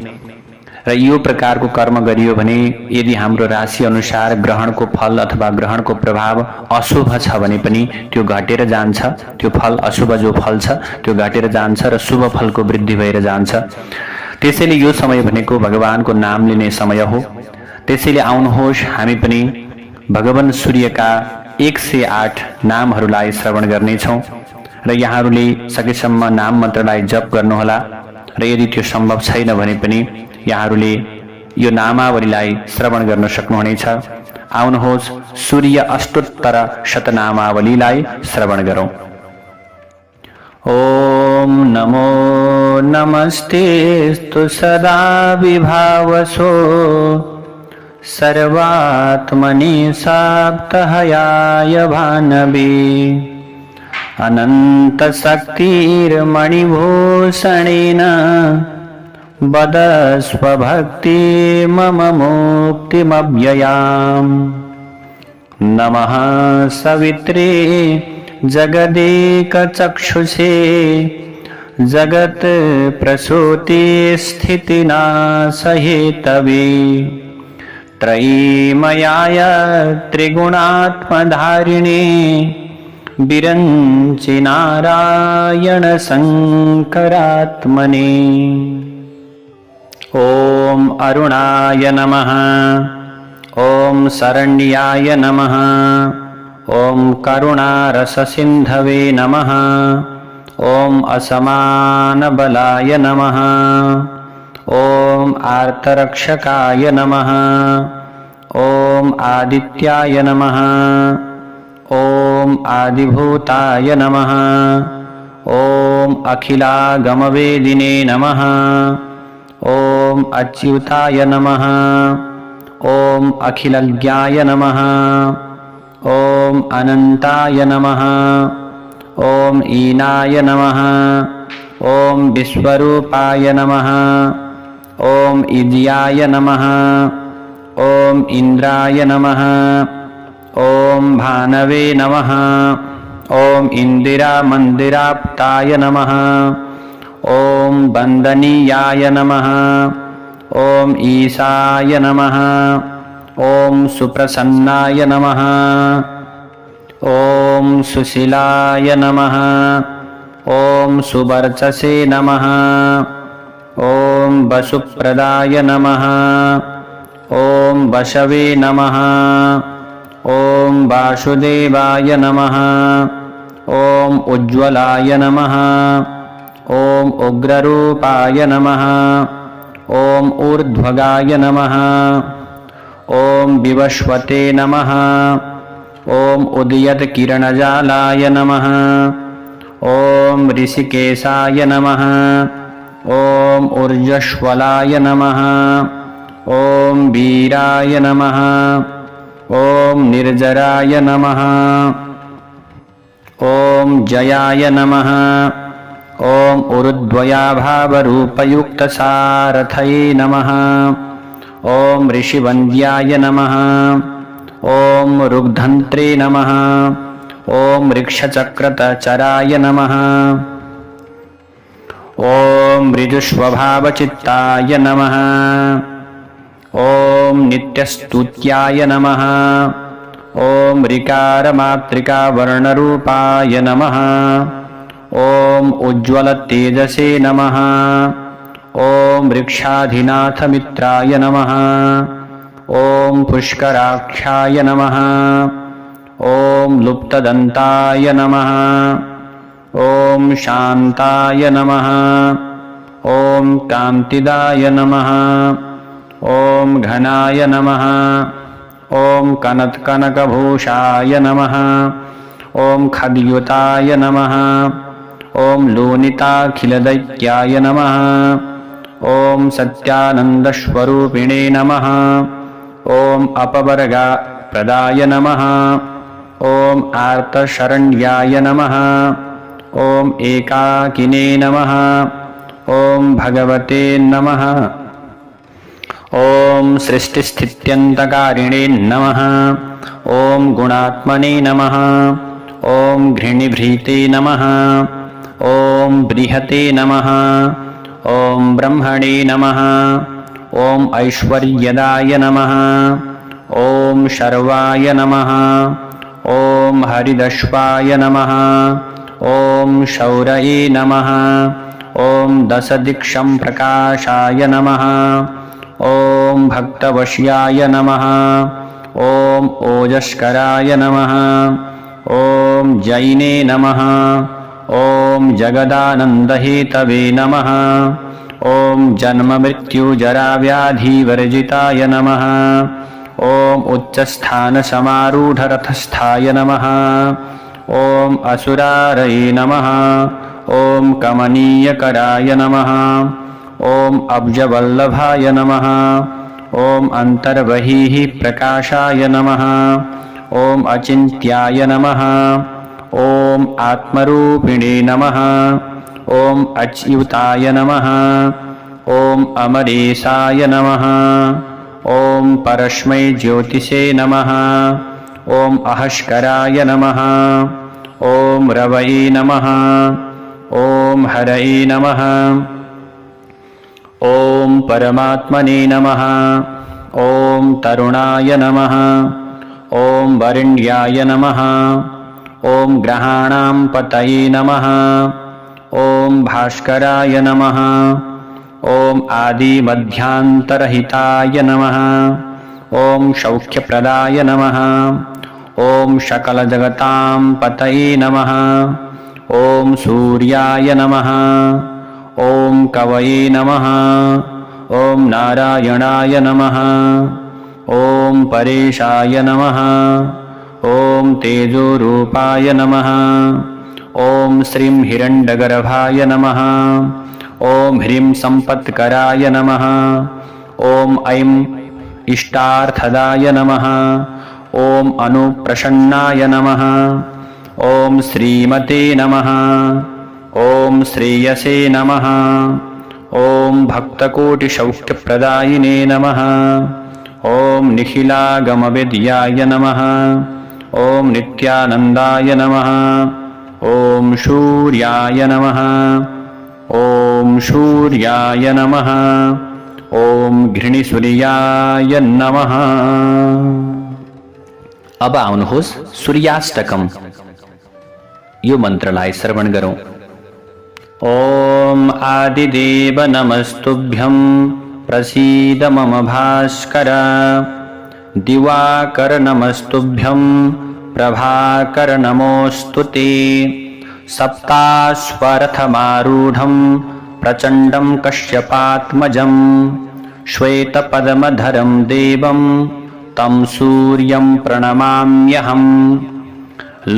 A: र यो प्रकारको कर्म गरियो भने यदि हाम्रो राशि अनुसार ग्रहणको फल अथवा ग्रहणको प्रभाव अशुभ छ भने पनि त्यो घटेर जान्छ। त्यो फल, अशुभ जो फल छ त्यो घटेर जान्छ र शुभ फलको वृद्धि भएर जान्छ। त्यसैले यो समय भनेको भगवानको नाम लिने समय हो। त्यसैले आउनुहोस्, हामी पनि भगवान सूर्यका 108 नामहरूलाई श्रवण गर्नेछौँ र यहाँहरूले सकेसम्म नाम मन्त्रलाई जप गर्नुहोला। र यदि त्यो सम्भव छैन भने पनि यहाँहरूले यो नामावलीलाई श्रवण गर्न सक्नुहुनेछ। आउनुहोस्, सूर्य अष्टोत्तर शतनामावलीलाई श्रवण गरौँ। ॐ नमो नमस्तेस्तु सदा विभावसो सर्वात्मनि साप्तहयाय भानवे अनन्तशक्तिर्मणिभूषणेन वदस्व भक्ति मम मुक्तिमव्ययाम्। नमः सवित्रे जगदेकचक्षुषे जगत् प्रसूते स्थितिनाशहेतवे त्रयीमयाय त्रिगुणात्मधारिणे विरञ्चि नारायण शङ्करात्मने। ॐ अरुणाय नमः। ॐ शरण्याय नमः। ॐ करुणारससिन्धवे नमः। ॐ असमानबलाय नमः। ॐ आर्तरक्षकाय नमः। ॐ आदित्याय नमः। ॐ आदिभूताय नमः। ॐ अखिलागमवेदिने नमः। ॐ अच्युताय नमः। ॐ अखिलज्ञाय नमः। ॐ अनन्ताय नमः। ॐ ईनाय नमः। ॐ विश्वरूपाय नमः। ॐ इन्द्रियाय नमः। ॐ इन्द्राय नमः। ॐ भानवे नमः। ॐ इन्दिरामन्दिराप्ताय नमः। ॐ वन्दनीयाय नमः। ॐ ईशाय नमः। ॐ सुप्रसन्नाय नमः। ॐ सुशीलाय नमः। ॐ सुवर्चसे नमः। ॐ वसुप्रदाय नमः। ॐ वशवे नमः। ॐ वासुदेवाय नमः। ॐ उज्ज्वलाय नमः। ॐ उग्ररूपाय नमः। ॐ ऊर्ध्वगाय नमः। ॐ विवस्वते नमः। ॐ उदयत्किरणजालाय नमः। ॐ ऋषिकेशाय नमः। ॐ ऊर्जस्वलाय नमः। ॐ वीराय नमः। ॐ निर्जराय नमः। ॐ जयाय नमः। ॐ उरुद्वयाभावरूपयुक्तसारथये नमः। ॐ ऋषिवन्द्याय नमः। ॐ ऋग्धन्त्रे नमः। ॐ ऋक्षचक्रतचराय नमः। ॐ मृदुस्वभावचित्ताय नमः। ॐ नित्यस्तुत्याय नमः। ॐ ऋकारमातृकावर्णरूपाय नमः। ॐ उज्ज्वलतेजसे नमः। ॐ वृक्षाधिनाथमित्राय नमः। ॐ पुष्कराख्याय नमः। ॐ लुप्तदन्ताय नमः। ॐ शान्ताय नमः। ॐ कान्तिदाय नमः। ॐ घनाय नमः। ॐ कनत्कनकभूषाय नमः। ॐ खद्युताय नमः। ॐ लोनिताखिलदैत्याय नमः। ॐ सत्यानन्दस्वरूपिणे नमः। ॐ अपवर्गप्रदाय नमः। ॐ आर्तशरण्याय नमः। ॐ एकाकिने नमः। ॐ भगवते नमः। ॐ सृष्टिस्थित्यन्तकारिणे नमः। ॐ गुणात्मने नमः। ॐ घृणिभृते नमः। ॐ बृहते नमः। ॐ ब्रह्मणे नमः। ॐ ऐश्वर्यदाय नमः। ॐ शर्वाय नमः। ॐ हरिदश्वाय नमः। ॐ शौरये नमः। ॐ दशदिक्षं प्रकाशाय नमः। ॐ भक्तवश्याय नमः। ॐ ओजस्कराय नमः। ॐ जैने नमः। ॐ जगदानन्दहेतवे नमः। ॐ जन्ममृत्युजराव्याधिवर्जिताय नमः। ॐ उच्चस्थानसमारूढरथस्थाय नमः। ॐ असुरारये नमः। ॐ कमनीयकराय नमः। ॐ अब्जवल्लभाय नमः। ॐ अन्तर्बहिः प्रकाशाय नमः। ॐ अचिन्त्याय नमः। ॐ आत्मरूपिणे नमः। ॐ अच्युताय नमः। ॐ अमरेशाय नमः। ॐ परस्मै ज्योतिषे नमः। ॐ अहस्कराय नमः। ॐ रवये नमः। ॐ हरये नमः। ॐ परमात्मने नमः। ॐ तरुणाय नमः। ॐ वरेण्याय नमः। ॐ ग्रहाणां पतये नमः। ॐ भास्कराय नमः। ॐ आदिमध्यान्तरहिताय नमः। ॐ सौख्यप्रदाय नमः। ॐ सकलजगतां पतये नमः। ॐ सूर्याय नमः। ॐ कवये नमः। ॐ नारायणाय नमः। ॐ परेशाय नमः। ॐ तेजोरूपाय नमः। ॐ श्रीं हिरण्यगर्भाय नमः। ॐ ह्रीं सम्पत्कराय नमः। ॐ ऐं इष्टार्थदाय नमः। ॐ अनुप्रसन्नाय नमः। ॐ श्रीमते नमः। ॐ श्रेयसे नमः। ॐ भक्तकोटिसौख्यप्रदायिने नमः। ॐ निखिलागमविद्याय नमः। ॐ नित्यानन्दाय नमः। ॐ सूर्याय नमः। ॐ सूर्याय नमः। ॐ घृणिसूर्याय नमः। अब आउनुहोस् सूर्याष्टकम यो मन्त्रलाई श्रवण गरौँ। ॐ आदिदेव नमस्तुभ्यं प्रसीद मम भास्कर। दिवाकर नमस्तुभ्यं प्रभाकर नमोऽस्तु ते। सप्ताश्वरथमारूढं प्रचण्डं कश्यपात्मजं श्वेतपद्मधरं देवं तं सूर्यं प्रणमाम्यहम्।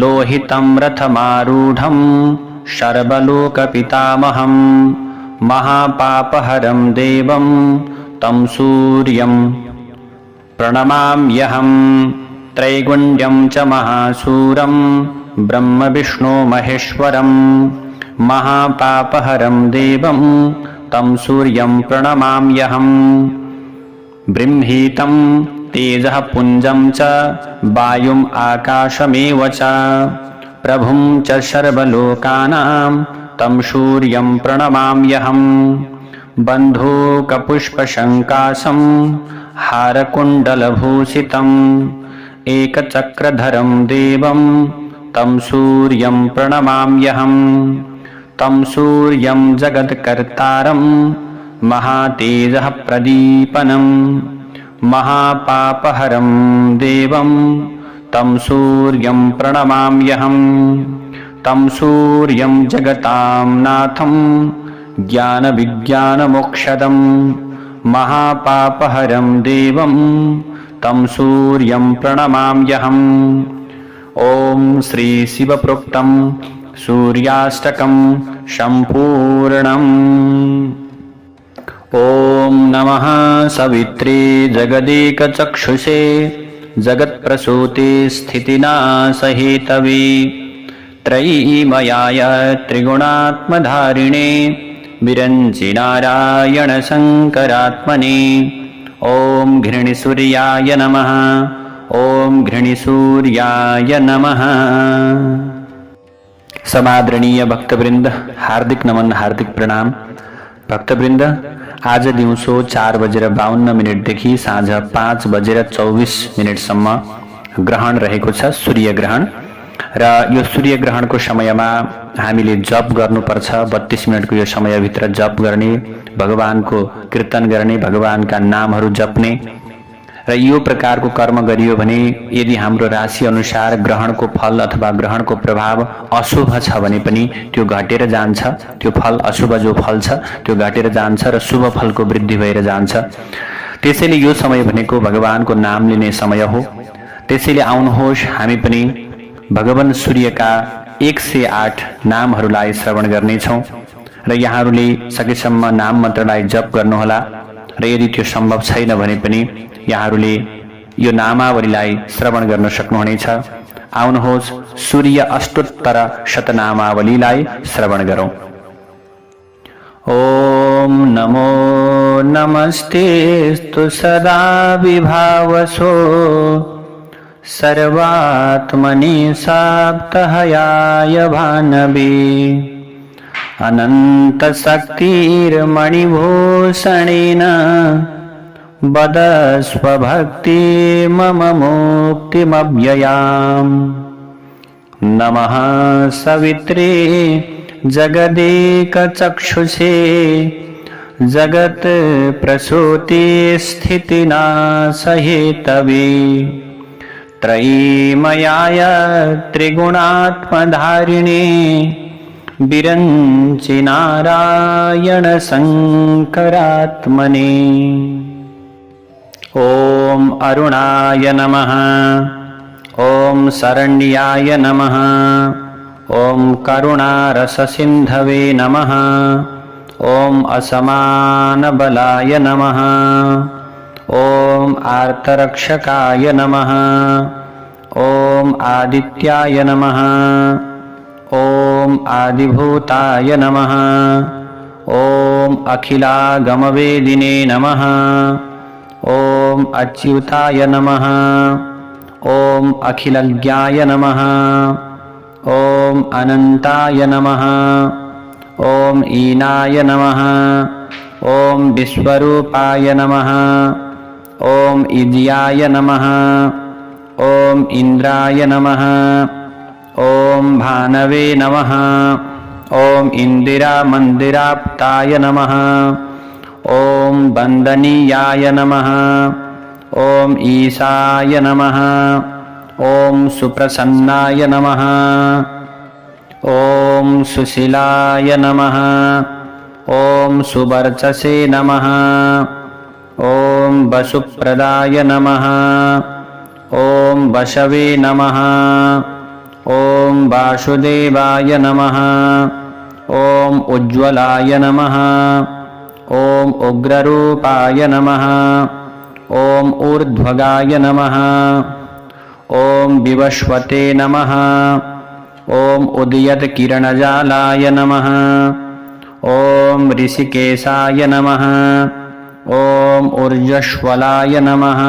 A: लोहितं रथमारूढं सर्वलोकपितामहं महापापहरं देवं तं सूर्यं प्रणमाम्यहम्। त्रैगुण्यं च महासूरं ब्रह्मविष्णु महेश्वरं महापापहरं देवं तं सूर्यं प्रणमाम्यहम्। बृंहीतं तेजः पुञ्जं च वायुम् आकाशमेव च प्रभुं च सर्वलोकानां तं सूर्यं प्रणमाम्यहम् बन्धूकपुष्पशङ्कासं हारकुण्डलभूषितम् एकचक्रधरं देवं तं सूर्यं प्रणमाम्यहम् तं सूर्यं जगत्कर्तारं महातेजः प्रदीपनम् महापापहरं देवं तं सूर्यं प्रणमाम्यहम् तं सूर्यं जगतां नाथं ज्ञानविज्ञानमोक्षदं महापापहरं देवं तं सूर्यं प्रणमाम्यहम् ॐ श्री शिवप्रोक्तं सूर्याष्टकं सम्पूर्णम्। ॐ नमः सवित्रे जगदेकचक्षुषे जगत्प्रसूते स्थितिनाशहेतवे त्रयीमयाय त्रिगुणात्मधारिणे विरञ्चिनारायणशङ्करात्मने ॐ घृणिसूर्याय नमः। ॐ घृणिसूर्याय नमः। समादरणीय भक्तवृन्द, हार्दिक नमन, हार्दिक प्रणाम। भक्तवृन्द, आज दिउँसो 4:52 देखि साँझ 5:24 सम्म ग्रहण रहेको छ, सूर्य ग्रहण। र यो सूर्य ग्रहणको समयमा हामीले जप गर्नुपर्छ। 32 मिनटको यो समयभित्र जप गर्ने, भगवानको कीर्तन गर्ने, भगवानका नामहरू जप्ने र यो प्रकारको कर्म गरियो भने यदि हाम्रो राशि अनुसार ग्रहणको फल अथवा ग्रहणको प्रभाव अशुभ छ भने पनि त्यो घटेर जान्छ। त्यो फल, अशुभ जो फल छ त्यो घटेर जान्छ र शुभ फलको वृद्धि भएर जान्छ। त्यसैले यो समय भनेको भगवानको नाम लिने समय हो। त्यसैले आउनुहोस् हामी पनि भगवान सूर्यका 108 नामहरूलाई श्रवण गर्नेछौँ र यहाँहरूले सकेसम्म नाम मन्त्रलाई जप गर्नुहोला। र यदि त्यो सम्भव छैन भने पनि यहाँहरूले यो नामावलीलाई श्रवण गर्न सक्नुहुनेछ। आउनुहोस् सूर्य अष्टोत्तर शतनामावलीलाई श्रवण गरौँ। ॐ नमो नमस्तेस्तु सदा विभावसो सर्वात्मनि साप्तहयाय भानवे अनन्तशक्तिर्मणिभूषणेन वदस्व भक्ति मम मुक्तिमव्ययाम्। नमः सवित्रे जगदेकचक्षुषे जगत् प्रसूते स्थितिनाशहेतवे त्रयीमयाय त्रिगुणात्मधारिणे विरञ्चिनारायणशङ्करात्मने ॐ अरुणाय नमः। ॐ शरण्याय नमः। ॐ करुणारससिन्धवे नमः। ॐ असमानबलाय नमः। ॐ आर्तरक्षकाय नमः। ॐ आदित्याय नमः। ॐ आदिभूताय नमः। ॐ अखिलागमवेदिने नमः। ॐ अच्युताय नमः। ॐ अखिलज्ञाय नमः। ॐ अनन्ताय नमः। ॐ ईनाय नमः। ॐ विश्वरूपाय नमः। ॐ इज्याय नमः। ॐ इन्द्राय नमः। ॐ भानवे नमः। ॐ इन्दिरामन्दिराप्ताय नमः। ॐ वन्दनीयाय नमः। ॐ ईशाय नमः। ॐ सुप्रसन्नाय नमः। ॐ सुशीलाय नमः। ॐ सुवर्चसे नमः। ॐ वसुप्रदाय नमः। ॐ वशवे नमः। ॐ वासुदेवाय नमः। ॐ उज्ज्वलाय नमः। ॐ उग्ररूपाय नमः। ॐ ऊर्ध्वगाय नमः। ॐ विवस्वते नमः। ॐ उदयत्किरणजालाय नमः। ॐ ऋषिकेशाय नमः। ॐ ऊर्जस्वलाय नमः।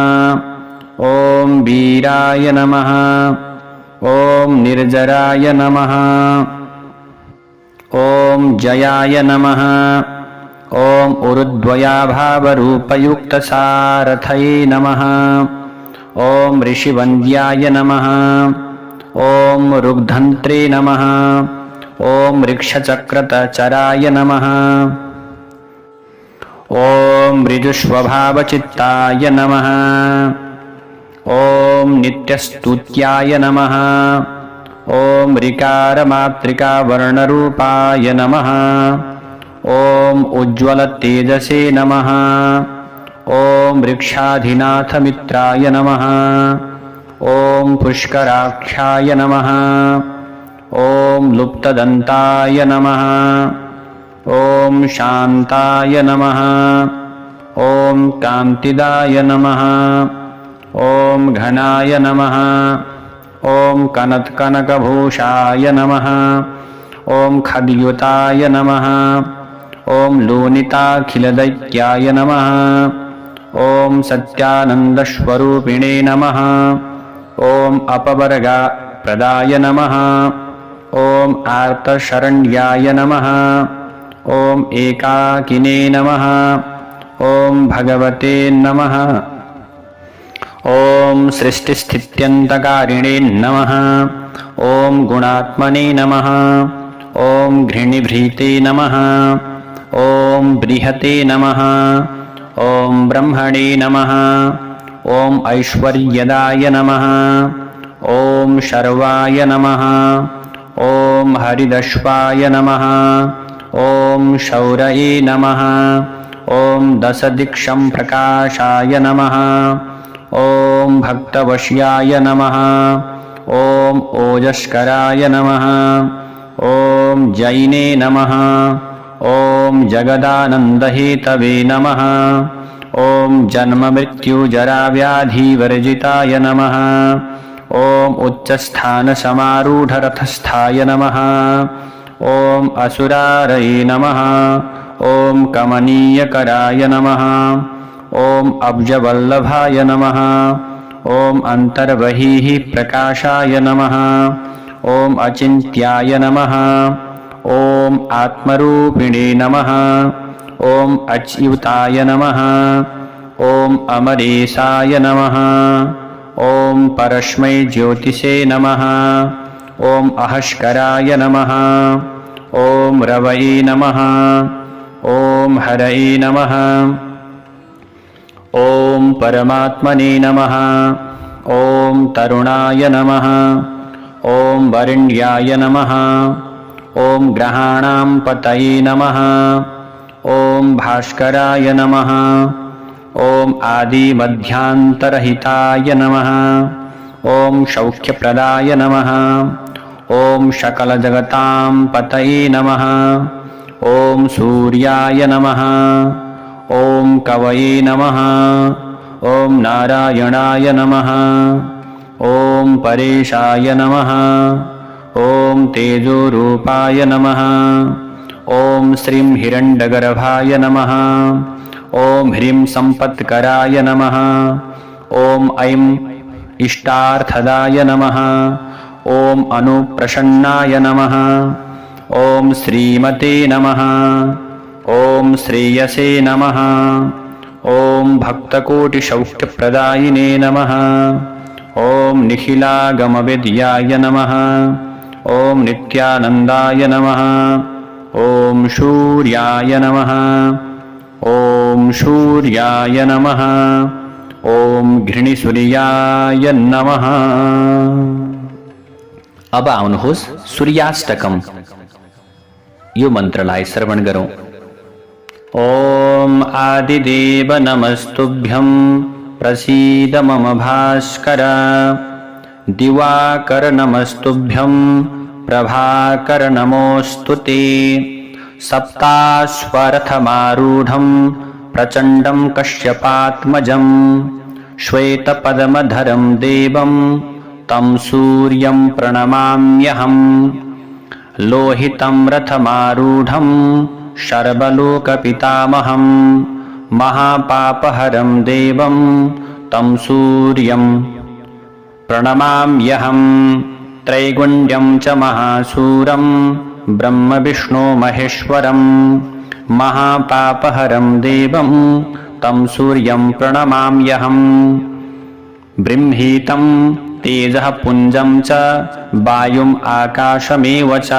A: ॐ वीराय नमः। ॐ निर्जराय नमः। ॐ जयाय नमः। ॐ उरुद्वयाभावरूपयुक्तसारथये नमः। ॐ ऋषिवन्द्याय नमः। ॐ ऋग्धन्त्रे नमः। ॐ ऋक्षचक्रतचराय नमः। ॐ ऋजुष्वभावचित्ताय नमः। ॐ नित्यस्तुत्याय नमः। ॐ ऋकारमातृकावर्णरूपाय नमः। ॐ उज्ज्वलतेजसे नमः। ॐ वृक्षाधिनाथमित्राय नमः। ॐ पुष्कराख्याय नमः। ॐ लुप्तदन्ताय नमः। ॐ शान्ताय नमः। ॐ कान्तिदाय नमः। ॐ घनाय नमः। ॐ कनत्कनकभूषाय नमः। ॐ खद्युताय नमः। ॐ लोनिताखिलदैत्याय नमः। ॐ सत्यानन्दस्वरूपिणे नमः। ॐ अपवर्गप्रदाय नमः। ॐ आर्तशरण्याय नमः। ॐ एकाकिने नमः। ॐ भगवते नमः। ॐ सृष्टिस्थित्यन्तकारिणे नमः। ॐ गुणात्मने नमः। ॐ घृणिभृते नमः। ॐ बृहते नमः। ॐ ब्रह्मणे नमः। ॐ ऐश्वर्यदाय नमः। ॐ शर्वाय नमः। ॐ हरिदश्वाय नमः। ॐ शौरये नमः। ॐ दशदिक्षं प्रकाशाय नमः। ॐ भक्तवश्याय नमः। ॐ ओजस्कराय नमः। ॐ जैने नमः। ॐ जगदानन्दहेतवे नमः। ॐ जन्ममृत्युजराव्याधिवर्जिताय नमः। ॐ उच्चस्थानसमारूढरथस्थाय नमः। ॐ असुरारये नमः। ॐ कमनीयकराय नमः। ॐ अब्जवल्लभाय नमः। ॐ अन्तर्बहिः प्रकाशाय नमः। ॐ अचिन्त्याय नमः। ॐ आत्मरूपिणे नमः। ॐ अच्युताय नमः। ॐ अमरेशाय नमः। ॐ परस्मै ज्योतिषे नमः। ॐ अहस्कराय नमः। ॐ रवये नमः। ॐ हरये नमः। ॐ परमात्मने नमः। ॐ तरुणाय नमः। ॐ वरेण्याय नमः। ॐ ग्रहाणां पतये नमः। ॐ भास्कराय नमः। ॐ आदिमध्यान्तरहिताय नमः। ॐ सौख्यप्रदाय नमः। ॐ सकलजगतां पतये नमः। ॐ सूर्याय नमः। ॐ कवये नमः। ॐ नारायणाय नमः। ॐ परेशाय नमः। ॐ तेजोरूपाय नमः। ॐ श्रीं हिरण्यगर्भाय नमः। ॐ ह्रीं सम्पत्कराय नमः। ॐ ऐं इष्टार्थदाय नमः। ॐ अनुप्रसन्नाय नमः। ॐ श्रीमते नमः। ॐ श्रेयसे नमः। ॐ भक्तकोटिसौख्यप्रदायिने नमः। ॐ निखिलागमविद्याय नमः। ॐ नित्यानन्दाय नमः। ॐ सूर्याय नमः। ॐ सूर्याय नमः। ॐ घृणिसूर्याय नमः। अब आउनुहोस् सूर्याष्टकम यो मन्त्रलाई श्रवण गरौँ। ॐ आदिदेव नमस्तुभ्यं प्रसीद मम भास्कर। दिवाकर नमस्तुभ्यं प्रभाकर नमोऽस्तु ते। सप्ताश्वरथमारूढं प्रचण्डं कश्यपात्मजं श्वेतपद्मधरं देवं तं सूर्यं प्रणमाम्यहम्। लोहितं रथमारूढं सर्वलोकपितामहं महापापहरं देवं तं सूर्यं प्रणमाम्यहम्। त्रैगुण्यं च महाशूरं ब्रह्म विष्णु महेश्वरं महापापहरं देवं तं सूर्यं प्रणमाम्यहम्। बृंहीतं तेजः पुञ्जं च वायुम् आकाशमेव च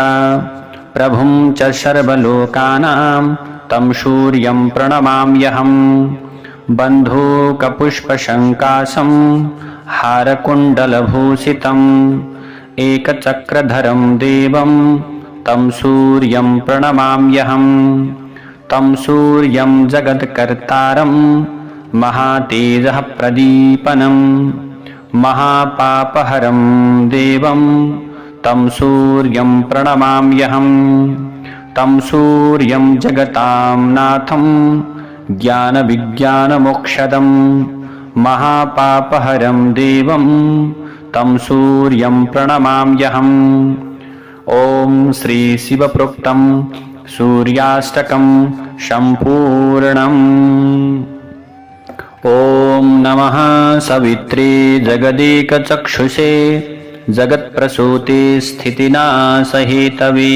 A: प्रभुं च सर्वलोकानां तं सूर्यं प्रणमाम्यहम्। बन्धूकपुष्पशङ्कासं हारकुण्डलभूषितम् एकचक्रधरं देवं तं सूर्यं प्रणमाम्यहम्। तं सूर्यं जगत्कर्तारं महातेजः प्रदीपनं महापापहरं देवं तं सूर्यं प्रणमाम्यहम्। तं सूर्यं जगतां नाथं ज्ञानविज्ञानमोक्षदं महापापहरं देवं तं सूर्यं प्रणमाम्यहम्। ॐ श्री शिवप्रोक्तं सूर्याष्टकं सम्पूर्णम्। ॐ नमः सवित्रे जगदेकचक्षुषे जगत्प्रसूते स्थितिनाशहेतवे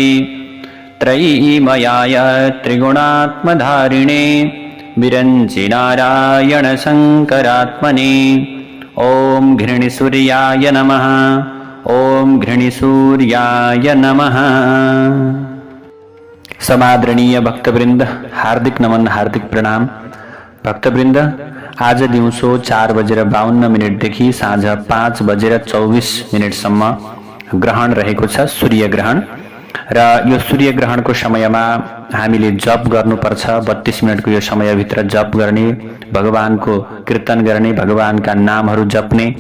A: त्रयीमयाय त्रिगुणात्मधारिणे विरञ्चि नारायण शङ्करात्मने। ॐ घृणिसूर्याय नमः। ॐ घृणिसूर्याय नमः। समादरणीय भक्तवृन्द, हार्दिक नमन, हार्दिक प्रणाम। भक्तवृन्द, आज दिउँसो 4:52 देखि साँझ 5:24 सम्म ग्रहण रहेको छ, सूर्य ग्रहण। र यो सूर्य ग्रहणको समयमा हामीले जप गर्नुपर्छ। 32 मिनटको यो समयभित्र जप गर्ने, भगवानको कीर्तन गर्ने, भगवानका नामहरू जप्ने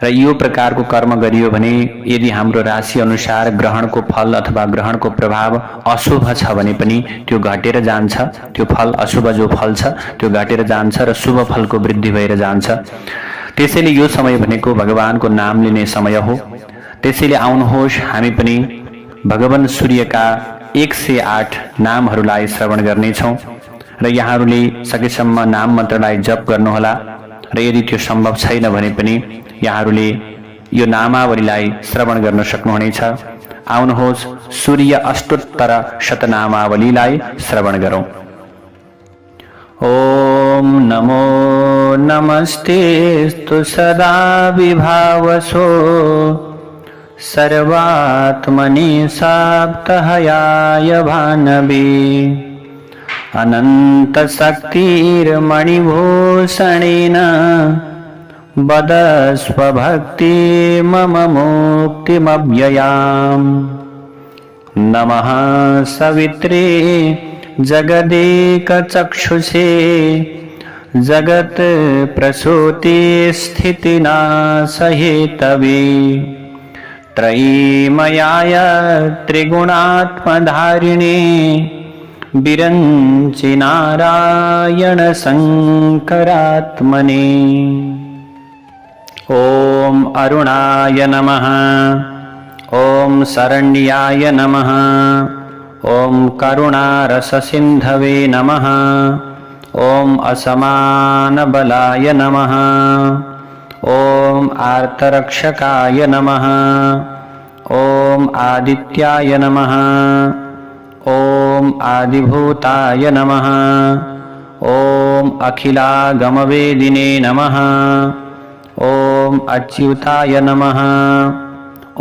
A: र यो प्रकारको कर्म गरियो भने यदि हाम्रो राशि अनुसार ग्रहणको फल अथवा ग्रहणको प्रभाव अशुभ छ भने पनि त्यो घटेर जान्छ। त्यो फल, अशुभ जो फल छ त्यो घटेर जान्छ र शुभ फलको वृद्धि भएर जान्छ। त्यसैले यो समय भनेको भगवानको नाम लिने समय हो। त्यसैले आउनुहोस् हामी पनि भगवान सूर्यका 108 नामहरूलाई श्रवण गर्नेछौँ र यहाँहरूले सकेसम्म नाम मन्त्रलाई जप गर्नुहोला। र यदि त्यो सम्भव छैन भने पनि यहाँहरूले यो नामावलीलाई श्रवण गर्न सक्नुहुनेछ। आउनुहोस् सूर्य अष्टोत्तर शतनामावलीलाई श्रवण गरौँ। ॐ नमो नमस्तेस्तु सदा विभावसो सर्वात्मनि साप्तहयाय भानवे अनन्तशक्तिर्मणिभूषणेन वदस्व भक्ति मम मुक्तिमव्ययाम्। नमः सवित्रे जगदेकचक्षुषे जगत् प्रसूते स्थितिनाशहेतवे त्रयीमयाय त्रिगुणात्मधारिणे विरञ्चि नारायण शङ्करात्मने। ॐ अरुणाय नमः। ॐ शरण्याय नमः। ॐ करुणारससिन्धवे नमः। ॐ असमानबलाय नमः। ॐ आर्तरक्षकाय नमः। ॐ आदित्याय नमः। ॐ आदिभूताय नमः। ॐ अखिलागमवेदिने नमः। ॐ अच्युताय नमः।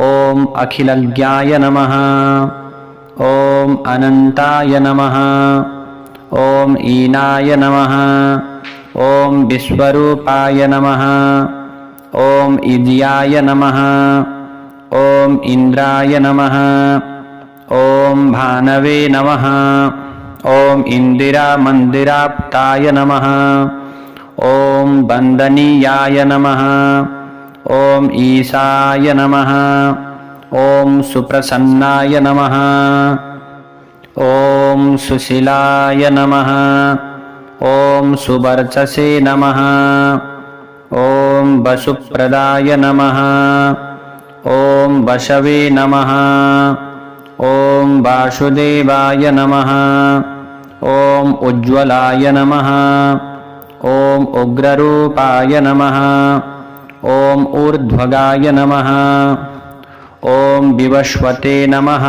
A: ॐ अखिलज्ञाय नमः। ॐ अनन्ताय नमः। ॐ ईनाय नमः। ॐ विश्वरूपाय नमः। ॐ इन्द्रियाय नमः। ॐ इन्द्राय नमः। ॐ भानवे नमः। ॐ इन्दिरामन्दिराप्ताय नमः। ॐ वन्दनीयाय नमः। ॐ ईशाय नमः। ॐ सुप्रसन्नाय नमः। ॐ सुशीलाय नमः। ॐ सुवर्चसे नमः। ॐ वसुप्रदाय नमः। ॐ वशवे नमः। ॐ वासुदेवाय नमः। ॐ उज्ज्वलाय नमः। ॐ उग्ररूपाय नमः। ॐ ऊर्ध्वगाय नमः। ॐ विवस्वते नमः।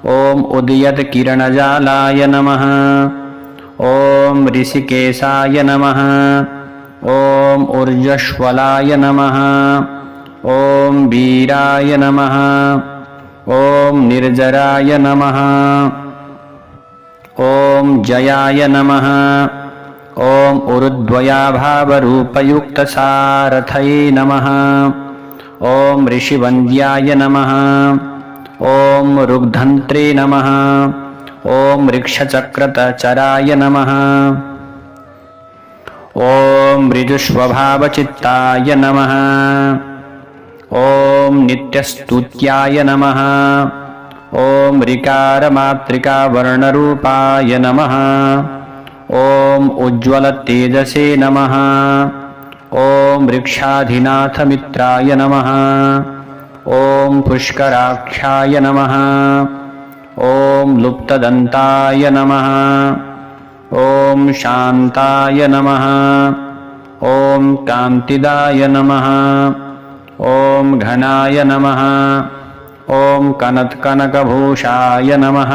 A: ॐ उदयत्किरणजालाय नमः। ॐ ऋषिकेशाय नमः। ॐ ऊर्जस्वलाय नमः। ॐ वीराय नमः। ॐ निर्जराय नमः। ॐ जयाय नमः। ॐ उरुद्वयाभावरूपयुक्तसारथये नमः। ॐ ऋषिवन्द्याय नमः। ॐ ऋग्धन्त्रे नमः। ॐ ऋक्षचक्रतचराय नमः। ॐ ऋजुस्वभावचित्ताय नमः। ॐ नित्यस्तुत्याय नमः। ॐ ऋकारमातृकावर्णरूपाय नमः। ॐ उज्ज्वलतेजसे नमः। ॐ वृक्षाधिनाथमित्राय नमः। ॐ पुष्कराख्याय नमः। ॐ लुप्तदन्ताय नमः। ॐ शान्ताय नमः। ॐ कान्तिदाय नमः। ॐ घनाय नमः। ॐ कनत्कनकभूषाय नमः।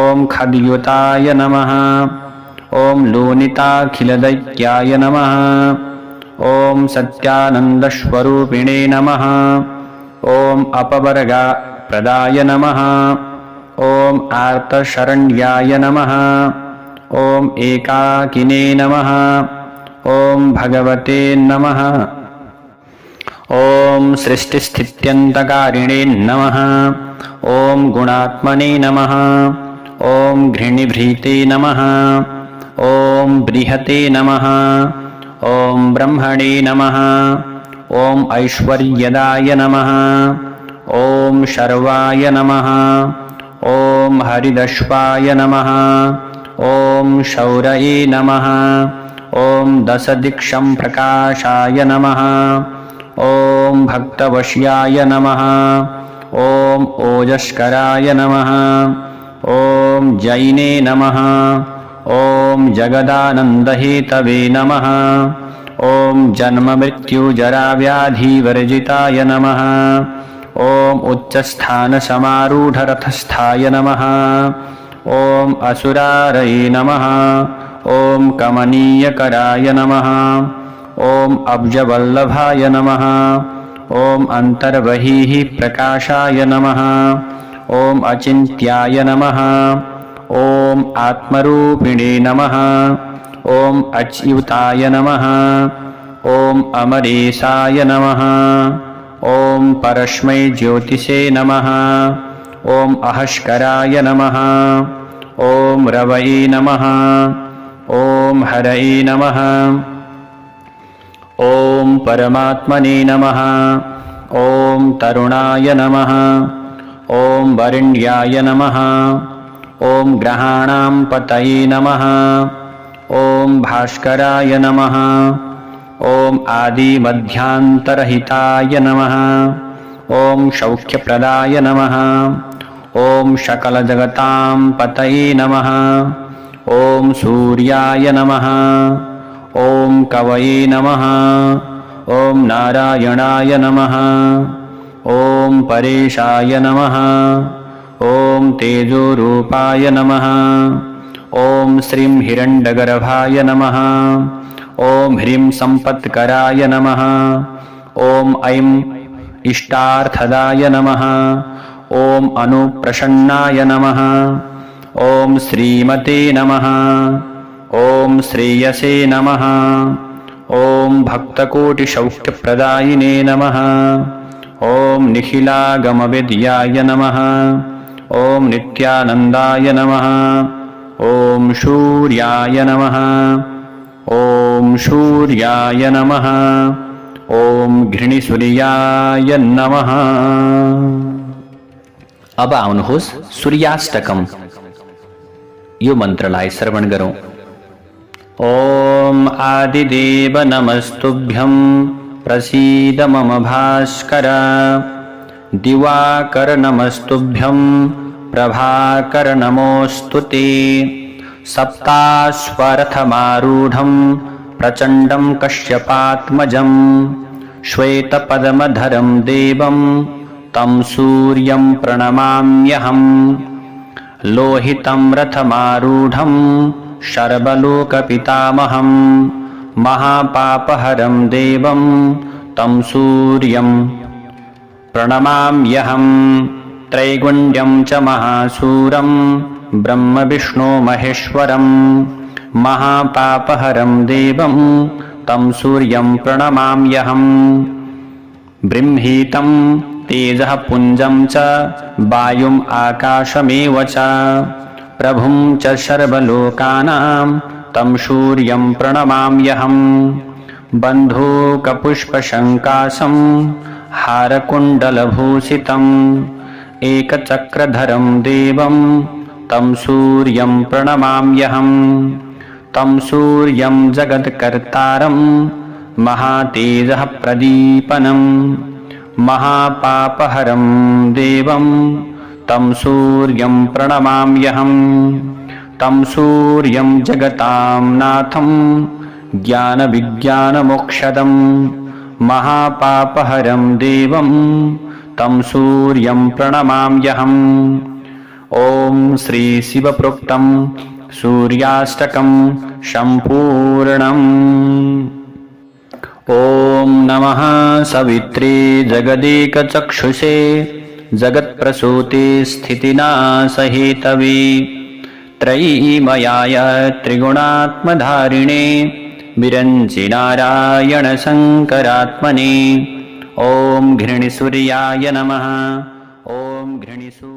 A: ॐ खद्युताय नमः। ॐ लोनिताखिलदैत्याय नमः। ॐ सत्यानन्दस्वरूपिणे नमः। ॐ अपवर्गप्रदाय नमः। ॐ आर्तशरण्याय नमः। ॐ एकाकिने नमः। ॐ भगवते नमः। ॐ सृष्टिस्थित्यन्तकारिणे नमः। ॐ गुणात्मने नमः। ॐ घृणिभृते नमः। ॐ बृहते नमः। ॐ ब्रह्मणे नमः। ॐ ऐश्वर्यदाय नमः। ॐ शर्वाय नमः। ॐ हरिदश्वाय नमः। ॐ शौरये नमः। ॐ दशदिक्षं प्रकाशाय नमः। ॐ भक्तवश्याय नमः। ॐ ओजस्कराय नमः। ॐ जैने नमः। ॐ जगदानन्दहेतवे नमः। ॐ जन्ममृत्युजराव्याधिवर्जिताय नमः। ॐ उच्चस्थानसमारूढरथस्थाय नमः। ॐ असुरारये नमः। ॐ कमनीयकराय नमः। ॐ अब्जवल्लभाय नमः। ॐ अन्तर्बहिः प्रकाशाय नमः। ॐ अचिन्त्याय नमः। ॐ आत्मरूपिणे नमः। ॐ अच्युताय नमः। ॐ अमरेशाय नमः। ॐ परस्मै ज्योतिषे नमः। ॐ अहस्कराय नमः। ॐ रवये नमः। ॐ हरये नमः। ॐ परमात्मने नमः। ॐ तरुणाय नमः। ॐ वरेण्याय नमः। ॐ ग्रहाणां पतये नमः। ॐ भास्कराय नमः। ॐ आदिमध्यान्तरहिताय नमः। ॐ सौख्यप्रदाय नमः। ॐ सकलजगतां पतये नमः। ॐ सूर्याय नमः। ॐ कवये नमः। ॐ नारायणाय नमः। ॐ परेशाय नमः। ॐ तेजोरूपाय नमः। ॐ श्रीं हिरण्यगर्भाय नमः। ॐ ह्रीं सम्पत्कराय नमः। ॐ ऐं इष्टार्थदाय नमः। ॐ अनुप्रसन्नाय नमः। ॐ श्रीमते नमः। ॐ श्रेयसे नमः। ॐ भक्तकोटिसौख्यप्रदायिने नमः। ॐ निखिलागमविद्याय नमः। ॐ नित्यानन्दाय नमः। ॐ सूर्याय नमः। ॐ सूर्याय नमः। ॐ घृणिसूर्याय नमः। अब आउनुहोस् सूर्याष्टकम यो मन्त्रलाई श्रवण गरौँ। ॐ आदिदेव नमस्तुभ्यं प्रसीद मम भास्कर। दिवाकर नमस्तुभ्यं प्रभाकर नमोऽस्तु ते। सप्ताश्वरथमारूढं प्रचण्डं कश्यपात्मजं श्वेतपद्मधरं देवं तं सूर्यं प्रणमाम्यहम्। लोहितं रथमारूढं शर्वलोकपितामहं महापापहरं देवं तं सूर्यं प्रणमाम्यहम्। त्रैगुण्यं च महासूरं ब्रह्मविष्णो महेश्वरं महापापहरं देवं तं सूर्यं प्रणमाम्यहम्। बृंहीतं तेजः पुञ्जं च वायुम् आकाशमेव च प्रभुं च सर्वलोकानां तं सूर्यं प्रणमाम्यहम्। बन्धूकपुष्पशङ्कासं हारकुण्डलभूषितम् एकचक्रधरं देवं तं सूर्यं प्रणमाम्यहम्। तं सूर्यं जगत्कर्तारं महातेजः प्रदीपनं महापापहरं देवं तं सूर्यं प्रणमाम्यहम्। तं सूर्यं जगतां नाथं ज्ञानविज्ञानमोक्षदं महापापहरं देवं तं सूर्यं प्रणमाम्यहम्। ॐ श्री शिवप्रोक्तं सूर्याष्टकं सम्पूर्णम्। ॐ नमः सवित्रे जगदेकचक्षुषे जगत्प्रसूते स्थितिनाशहेतवे त्रयीमयाय त्रिगुणात्मधारिणे विरञ्चि नारायणशङ्करात्मने। ॐ घृणिसूर्याय नमः। ॐ घृणिसूर्याय